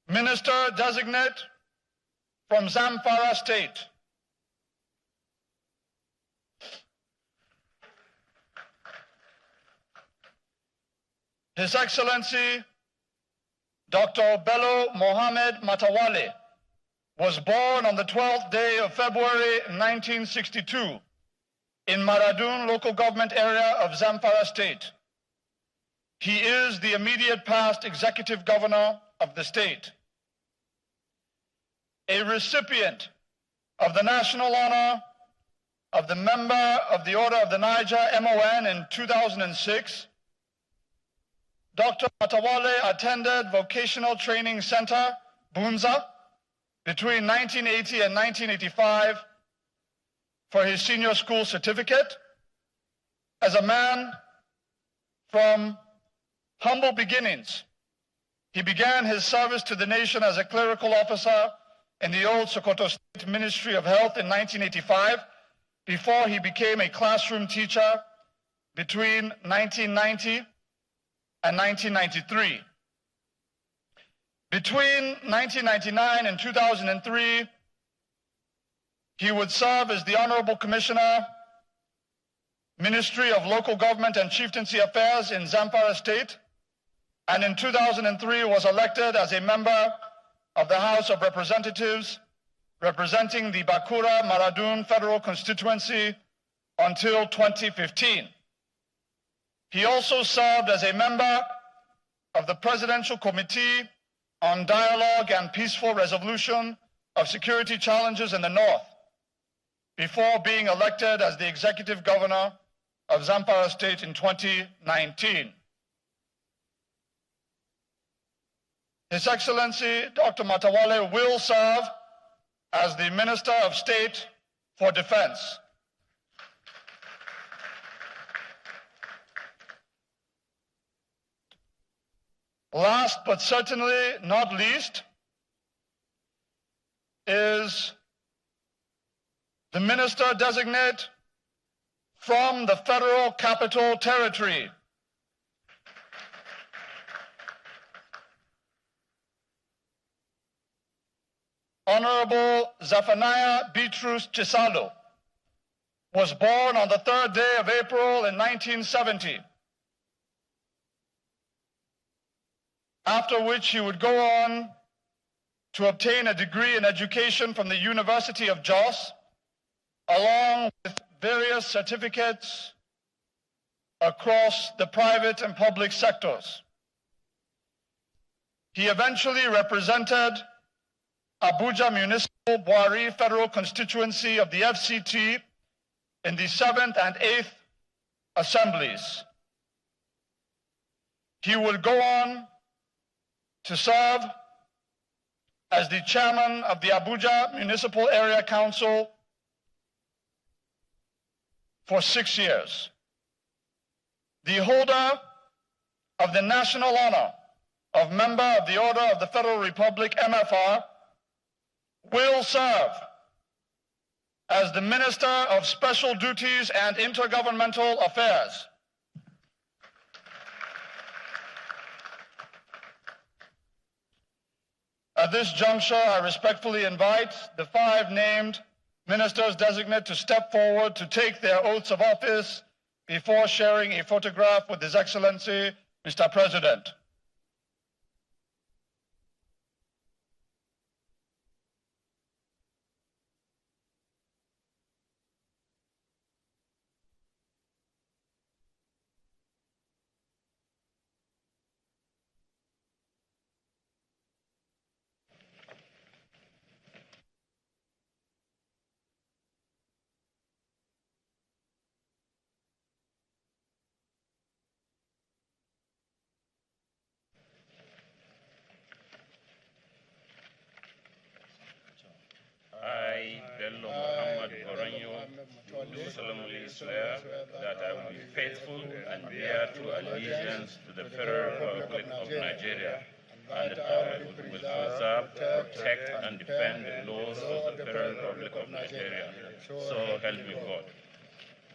Minister-Designate from Zamfara State. His Excellency Dr. Bello Mohammed Matawale was born on the 12th day of February 1962 in Maradun local government area of Zamfara State. He is the immediate past executive governor of the state. A recipient of the national honor of the Member of the Order of the Niger, MON, in 2006, Dr. Matawale attended Vocational Training Center, Bunza, between 1980 and 1985 for his senior school certificate. As a man from humble beginnings, he began his service to the nation as a clerical officer in the old Sokoto State Ministry of Health in 1985, before he became a classroom teacher between 1990 and 1993. Between 1999 and 2003, he would serve as the Honorable Commissioner, Ministry of Local Government and Chieftaincy Affairs in Zamfara State, and in 2003 was elected as a member of the House of Representatives representing the Bakura Maradun Federal Constituency until 2015. He also served as a member of the Presidential Committee on Dialogue and Peaceful Resolution of Security Challenges in the North, before being elected as the Executive Governor of Zamfara State in 2019. His Excellency Dr. Matawale will serve as the Minister of State for Defense. Last but certainly not least is the Minister-Designate from the Federal Capital Territory. Honorable Zephaniah Bitrus Chisalo was born on the 3rd day of April in 1970, after which he would go on to obtain a degree in education from the University of Jos, along with various certificates across the private and public sectors. He eventually represented Abuja Municipal Buhari Federal Constituency of the FCT in the 7th and 8th Assemblies. He would go on to serve as the chairman of the Abuja Municipal Area Council for 6 years. The holder of the national honor of Member of the Order of the Federal Republic, MFR, will serve as the Minister of Special Duties and Intergovernmental Affairs. At this juncture, I respectfully invite the 5 named Ministers-Designate to step forward to take their oaths of office before sharing a photograph with His Excellency, Mr. President. solemnly swear that I will be faithful and bear true allegiance to the Federal Republic of Nigeria, and that I will preserve, protect, and defend the laws of the Federal Republic of Nigeria. So help me God.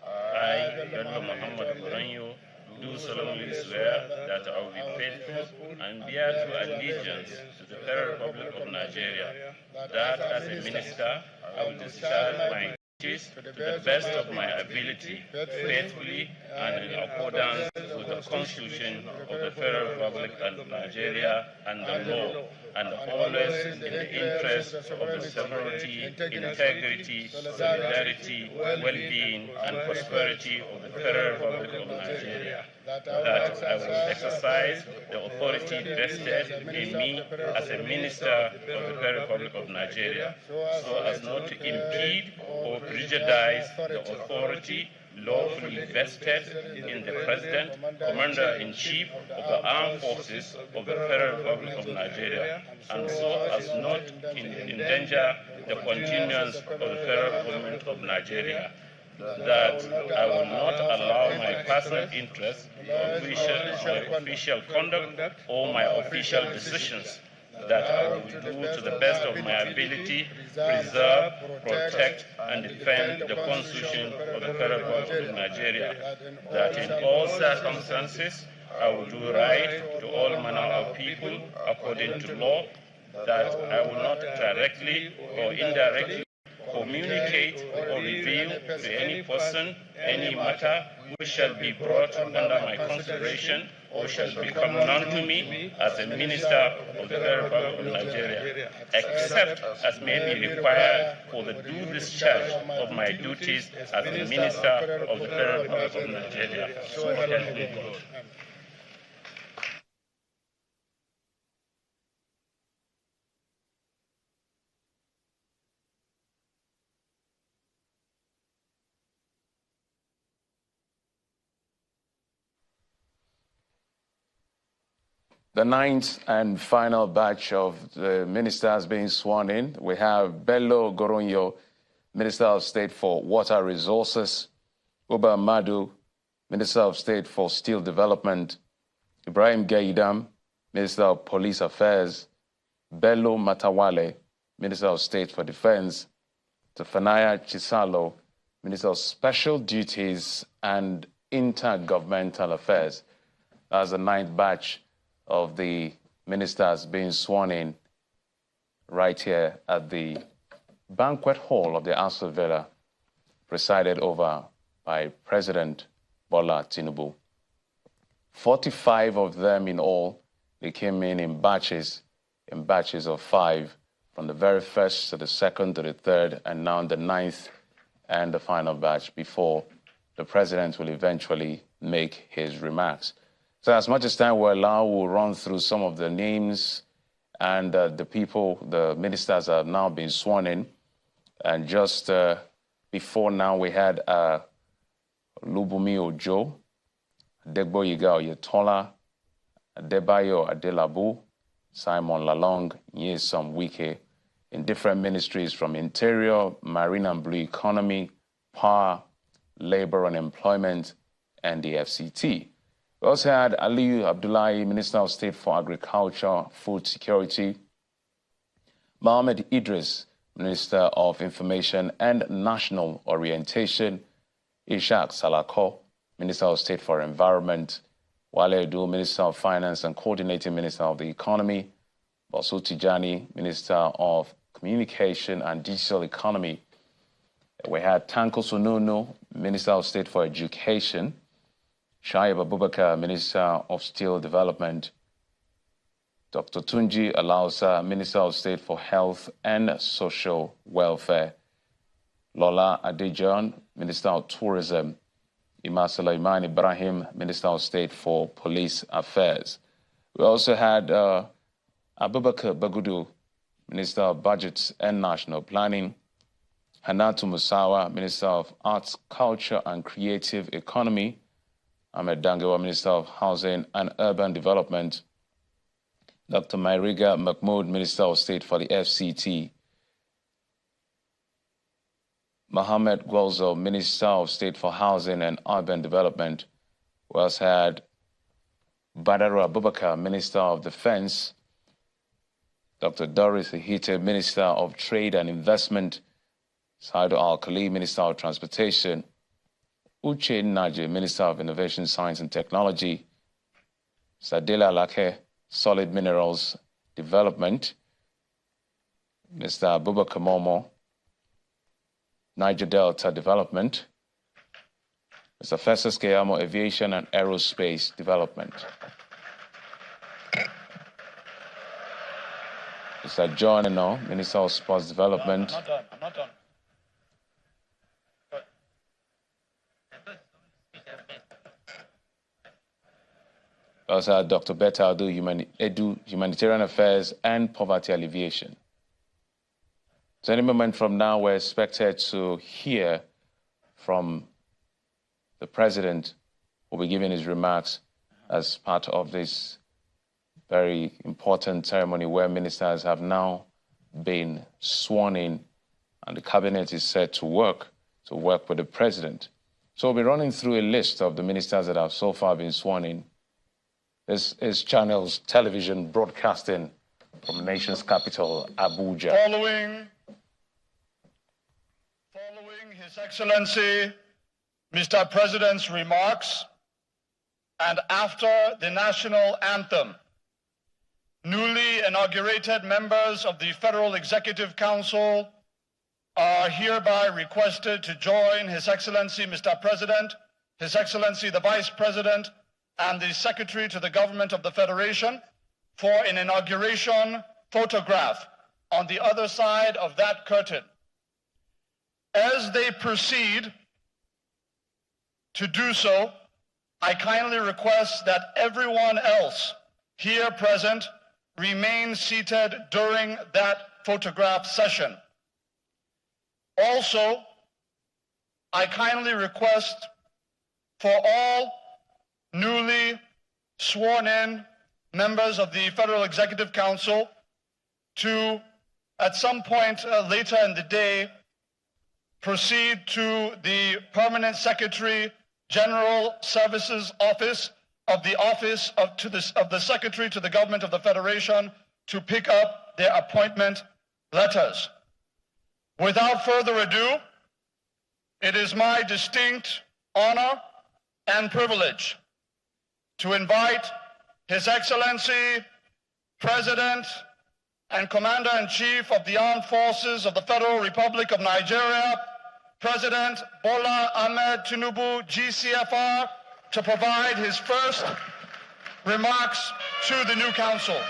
I, Bello Muhammad Boranyo, do solemnly swear that I will be faithful and bear true allegiance to the Federal Republic of Nigeria, that as a minister I will discharge my duties to the best of my ability, faithfully and in accordance with the Constitution of the Federal Republic of Nigeria and the law, and always in the interest of the sovereignty, integrity, solidarity, well-being, and prosperity of the Federal Republic of Nigeria. That I will exercise the authority vested in me as a minister of the Federal Republic of Nigeria, so as not to impede or prejudice the authority lawfully vested in the President, Commander-in-Chief of the Armed Forces of the Federal Republic of Nigeria, and so as not to endanger the continuance of the Federal Government of Nigeria. That I will not allow my personal interests, my official conduct, or my official decisions, that I will do to the best of my ability, preserve, protect, and defend the Constitution of the Federal Republic of Nigeria, that in all circumstances I will do right to all manner of people according to law, that I will not directly or indirectly communicate or reveal to any person any matter which shall be brought under my consideration or shall become known to me as a minister of the Federal Republic of Nigeria, except as may be required for the due discharge of my duties as a minister of the Federal Republic of Nigeria. So help me God. The ninth and final batch of the ministers being sworn in. We have Bello Goronyo, Minister of State for Water Resources, Uba Madu, Minister of State for Steel Development, Ibrahim Gaidam, Minister of Police Affairs, Bello Matawale, Minister of State for Defense, Tefanaya Chisalo, Minister of Special Duties and Intergovernmental Affairs. That's the ninth batch of the ministers being sworn in right here at the banquet hall of the Aso Villa, presided over by President Bola Tinubu. 45 of them in all. They came in batches of 5, from the very first to the second to the third, and now the ninth and the final batch before the president will eventually make his remarks. So as much as time will allow, we'll run through some of the names and the people, the ministers have now been sworn in. And just before now, we had Lubumi Ojo, Degboyiga Oyetola, Adebayo Adelabu, Simon Lalong, Nyesom Wike, in different ministries from Interior, Marine and Blue Economy, Power, Labor and Employment, and the FCT. We also had Aliyu Abdullahi, Minister of State for Agriculture, Food Security, Mohammed Idris, Minister of Information and National Orientation, Ishaq Salako, Minister of State for Environment, Wale Edu, Minister of Finance and Coordinating Minister of the Economy, Bosu Tijani, Minister of Communication and Digital Economy. We had Tanko Sununu, Minister of State for Education, Shaib Abubakar, Minister of Steel Development, Dr. Tunji Alausa, Minister of State for Health and Social Welfare, Lola Adejan, Minister of Tourism, Ima Sulaiman Ibrahim, Minister of State for Police Affairs. We also had Abubakar Bagudu, Minister of Budgets and National Planning, Hanatu Musawa, Minister of Arts, Culture and Creative Economy, Ahmed Dangewa, Minister of Housing and Urban Development, Dr. Mairiga Mahmood, Minister of State for the FCT, Mohammed Gwalzo, Minister of State for Housing and Urban Development. We also had Badaru Abubakar, Minister of Defense. Dr. Doris Ihite, Minister of Trade and Investment. Saidu Al-Khali, Minister of Transportation. Uche Naje, Minister of Innovation, Science and Technology. Sadela Lake, Solid Minerals Development. Mr. Abubakar Momo, Niger Delta Development. Mr. Festus Keyamo, Aviation and Aerospace Development. Mr. John Eno, Minister of Sports Development. I'm not done. I'm not done. We also had Dr. Betta Adu, Humanitarian Affairs and Poverty Alleviation. So any moment from now, we're expected to hear from the President, who will be giving his remarks as part of this very important ceremony where ministers have now been sworn in and the cabinet is set to work with the President. So we'll be running through a list of the ministers that have so far been sworn in. This is Channels Television broadcasting from the nation's capital, Abuja. Following His Excellency, Mr. President's remarks, and after the national anthem, newly inaugurated members of the Federal Executive Council are hereby requested to join His Excellency, Mr. President, His Excellency, the Vice President, and the Secretary to the Government of the Federation for an inauguration photograph on the other side of that curtain. As they proceed to do so, I kindly request that everyone else here present remain seated during that photograph session. Also, I kindly request for all newly sworn in members of the Federal Executive Council to, at some point later in the day, proceed to the Permanent Secretary General Services Office of the Secretary to the Government of the Federation to pick up their appointment letters. Without further ado, it is my distinct honor and privilege to invite His Excellency, President and Commander-in-Chief of the Armed Forces of the Federal Republic of Nigeria, President Bola Ahmed Tinubu, GCFR, to provide his first remarks to the new council.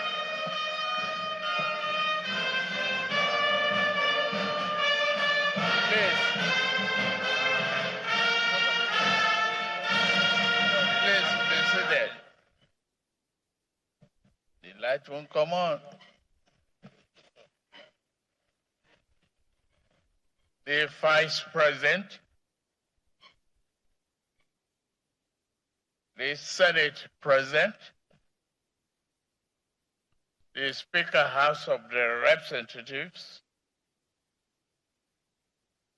Please be seated. The light won't come on. The Vice President, the Senate President, the Speaker House of the Representatives,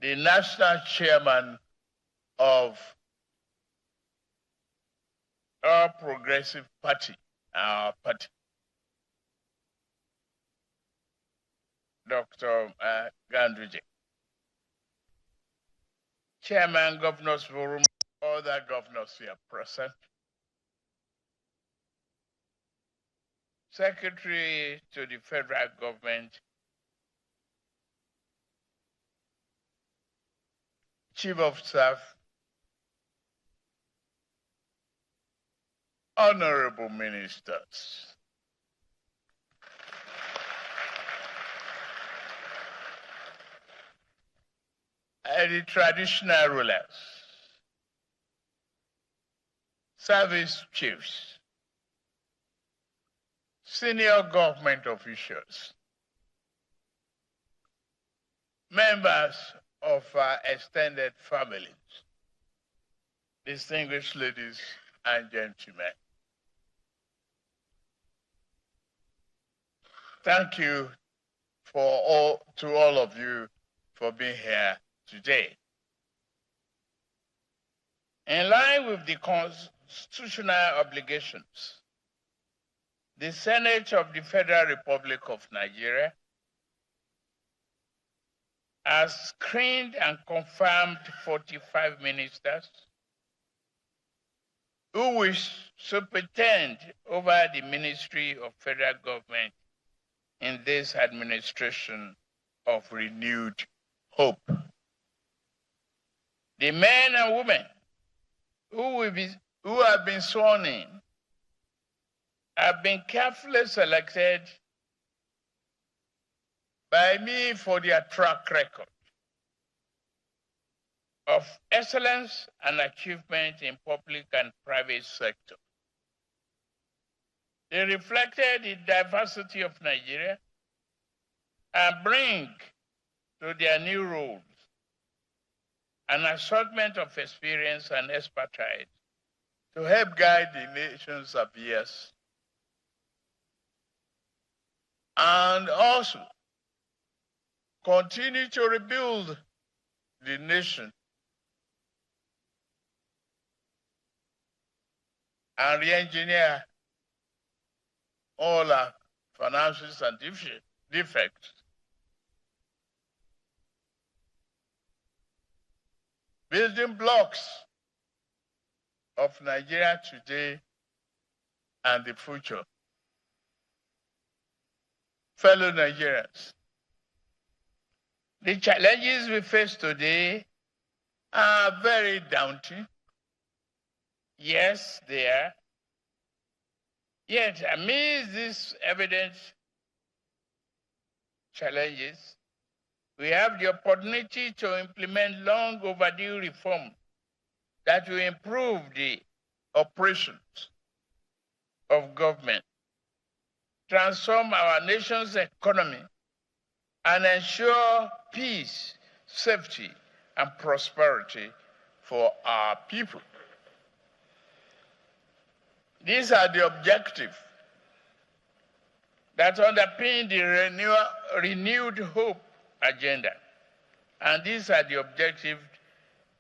the National Chairman of our Progressive Party, our party, Dr. Ganduje, Chairman, Governors Forum, other governors here present, Secretary to the Federal Government, Chief of Staff, Honorable Ministers, and the traditional rulers, service chiefs, senior government officials, members of our extended families, distinguished ladies and gentlemen. Thank you to all of you for being here today. In line with the constitutional obligations, the Senate of the Federal Republic of Nigeria has screened and confirmed 45 ministers who will superintend over the Ministry of Federal Government in this administration of renewed hope. The men and women who have been sworn in have been carefully selected by me for their track record of excellence and achievement in public and private sector. They reflected the diversity of Nigeria and bring to their new roles an assortment of experience and expertise to help guide the nation's affairs and also continue to rebuild the nation and re-engineer all our finances and defects. Building blocks of Nigeria today and the future. Fellow Nigerians, the challenges we face today are very daunting. Yes, they are. Yet, amidst these evident challenges, we have the opportunity to implement long overdue reforms that will improve the operations of government, transform our nation's economy, and ensure peace, safety, and prosperity for our people. These are the objectives that underpin the renewed hope agenda. And these are the objectives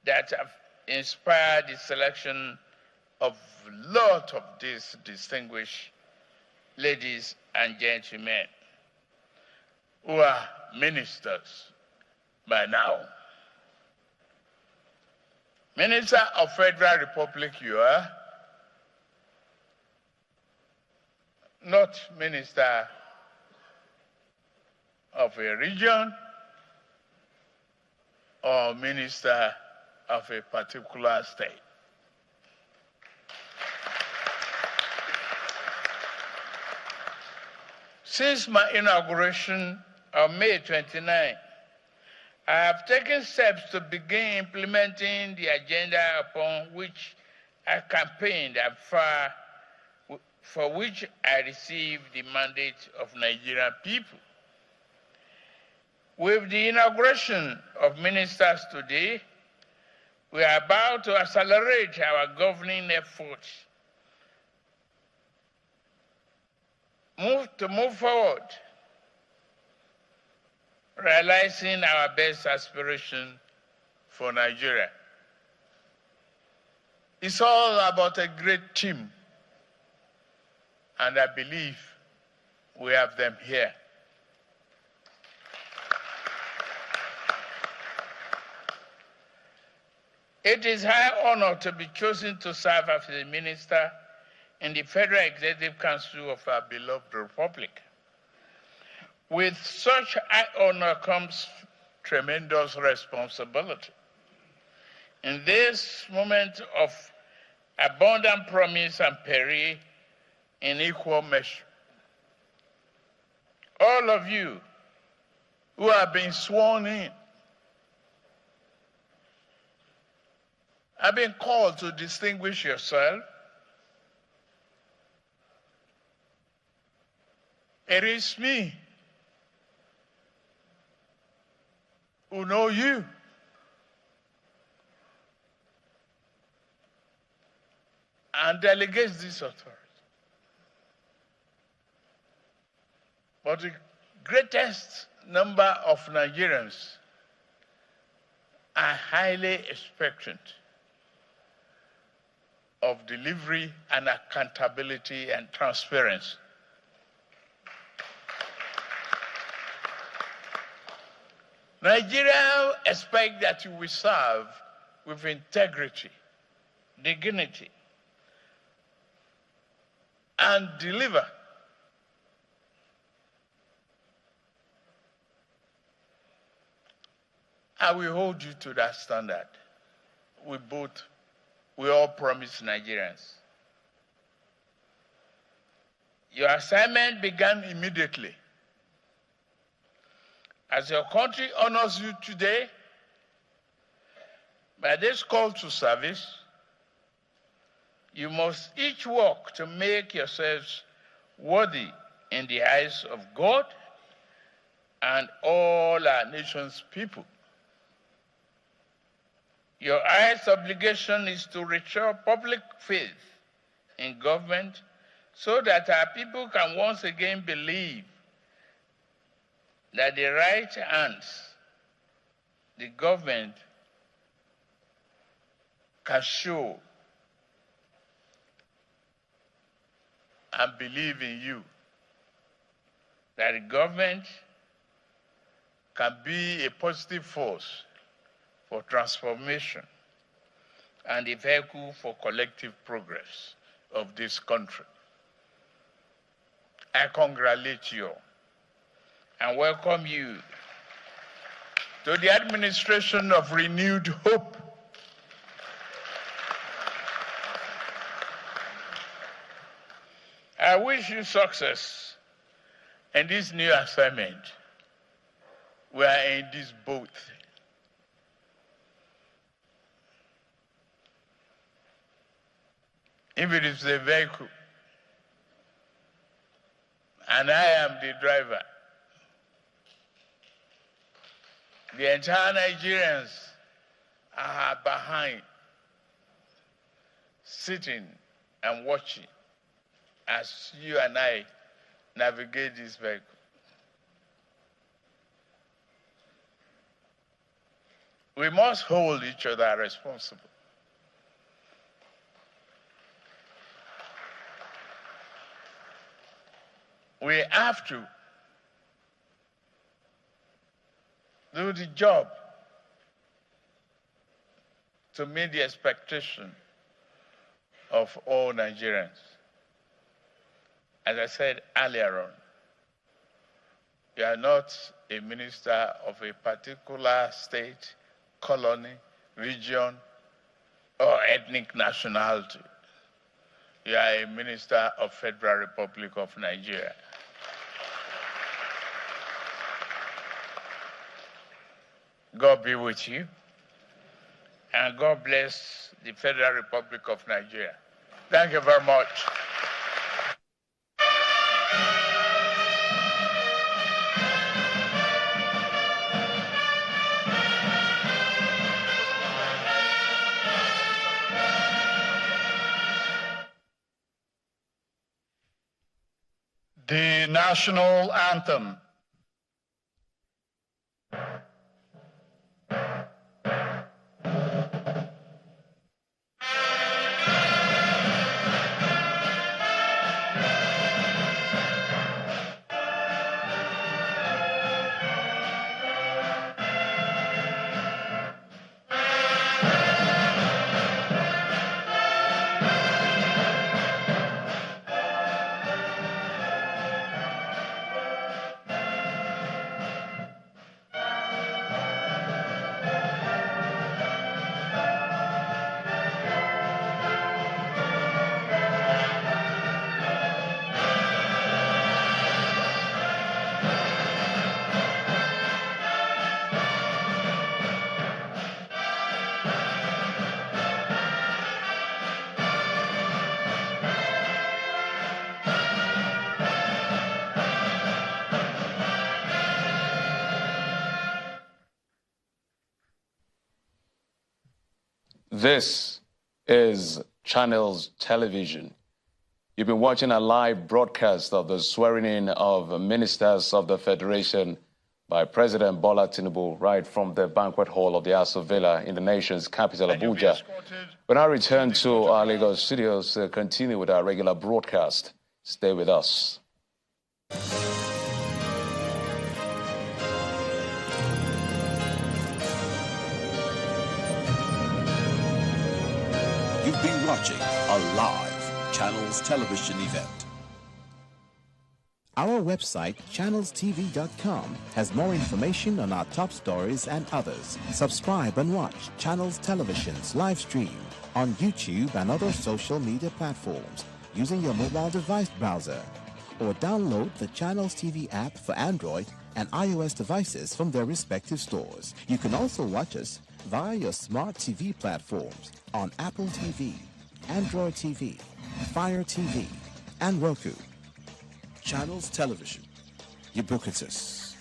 that have inspired the selection of a lot of these distinguished ladies and gentlemen who are ministers by now. Minister of Federal Republic you are, not minister of a region or minister of a particular state. Since my inauguration on May 29, I have taken steps to begin implementing the agenda upon which I campaigned and for which I received the mandate of Nigerian people. With the inauguration of ministers today, we are about to accelerate our governing efforts move forward, realizing our best aspiration for Nigeria. It's all about a great team, and I believe we have them here. It is a high honor to be chosen to serve as a minister in the Federal Executive Council of our beloved republic. With such high honor comes tremendous responsibility. In this moment of abundant promise and peril in equal measure, all of you who have been sworn in have been called to distinguish yourself. It is me who know you. And delegates this authority. But the greatest number of Nigerians are highly expectant of delivery and accountability and transparency. Nigeria expects that you will serve with integrity, dignity, and deliver. I will hold you to that standard. We all promise Nigerians. Your assignment began immediately. As your country honors you today, by this call to service, you must each work to make yourselves worthy in the eyes of God and all our nation's people. Your highest obligation is to restore public faith in government so that our people can once again believe that the right hands, the government, can show and believe in you, that the government can be a positive force for transformation and a vehicle for collective progress of this country. I congratulate you and welcome you to the administration of renewed hope. I wish you success in this new assignment. We are in this boat. If it is a vehicle, and I am the driver, the entire Nigerians are behind, sitting and watching as you and I navigate this vehicle. We must hold each other responsible. We have to do the job to meet the expectation of all Nigerians. As I said earlier on, you are not a minister of a particular state, colony, region, or ethnic nationality. You are a minister of Federal Republic of Nigeria. God be with you, and God bless the Federal Republic of Nigeria. Thank you very much. The national anthem. This is Channels Television. You've been watching a live broadcast of the swearing-in of ministers of the Federation by President Bola Tinubu right from the banquet hall of the Aso Villa in the nation's capital, Abuja. We now return to our Lagos studios to continue with our regular broadcast. Stay with us. You've been watching a live Channels television event. Our website, channelstv.com, has more information on our top stories and others. Subscribe and watch Channels Television's live stream on YouTube and other social media platforms using your mobile device browser, or download the Channels TV app for Android and iOS devices from their respective stores. You can also watch us via your smart TV platforms on Apple TV, Android TV, Fire TV, and Roku. Channels Television, ubiquitous.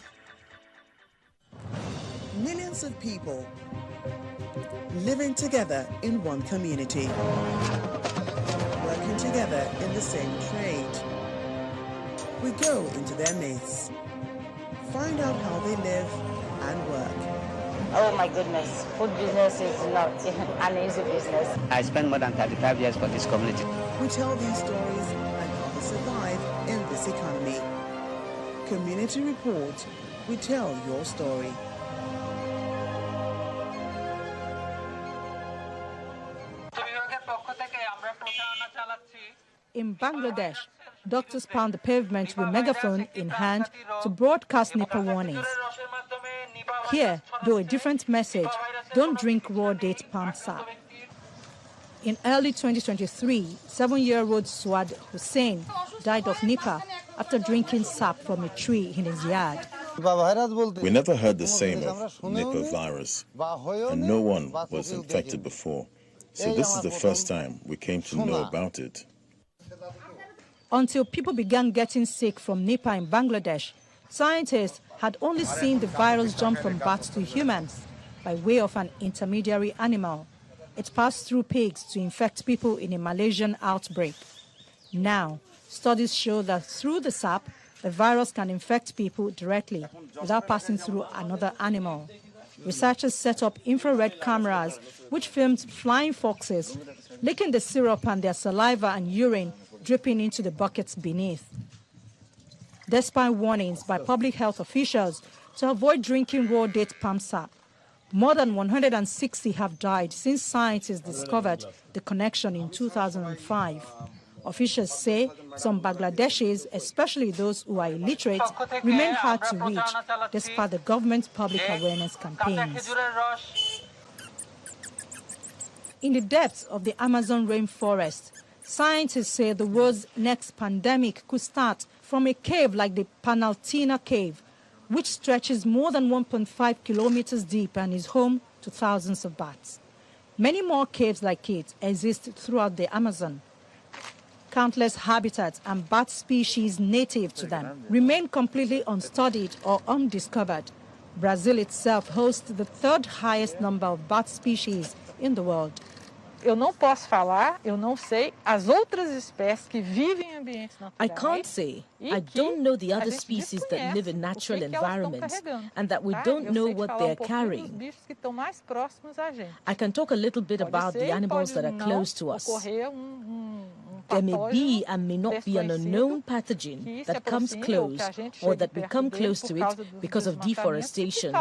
Millions of people living together in one community, working together in the same trade. We go into their midst, find out how they live and work. Oh my goodness, food business is not an easy business. I spent more than 35 years for this community. We tell these stories and how to survive in this economy. Community Report, we tell your story. In Bangladesh, doctors pound the pavement with megaphone in hand to broadcast Nipah warnings. Here, though a different message, don't drink raw date palm sap. In early 2023, 7-year-old Swad Hussein died of Nipah after drinking sap from a tree in his yard. We never heard the same of Nipah virus, and no one was infected before. So this is the first time we came to know about it. Until people began getting sick from Nipah in Bangladesh, scientists had only seen the virus jump from bats to humans by way of an intermediary animal. It passed through pigs to infect people in a Malaysian outbreak. Now, studies show that through the sap, the virus can infect people directly without passing through another animal. Researchers set up infrared cameras which filmed flying foxes licking the syrup and their saliva and urine dripping into the buckets beneath. Despite warnings by public health officials to avoid drinking raw date palm sap, more than 160 have died since scientists discovered the connection in 2005. Officials say some Bangladeshis, especially those who are illiterate, remain hard to reach despite the government's public awareness campaigns. In the depths of the Amazon rainforest, scientists say the world's next pandemic could start from a cave like the Panaltina Cave, which stretches more than 1.5 kilometers deep and is home to thousands of bats. Many more caves like it exist throughout the Amazon. Countless habitats and bat species native to them remain completely unstudied or undiscovered. Brazil itself hosts the third highest number of bat species in the world. Eu não posso falar, eu não sei as outras espécies que vivem em ambientes naturais. I can't say. I don't know the other species that live in natural environments and that we don't know what they're carrying. I can talk a little bit about the animals that are close to us. There may be and may not be an unknown pathogen that comes close or that we come close to it because of deforestation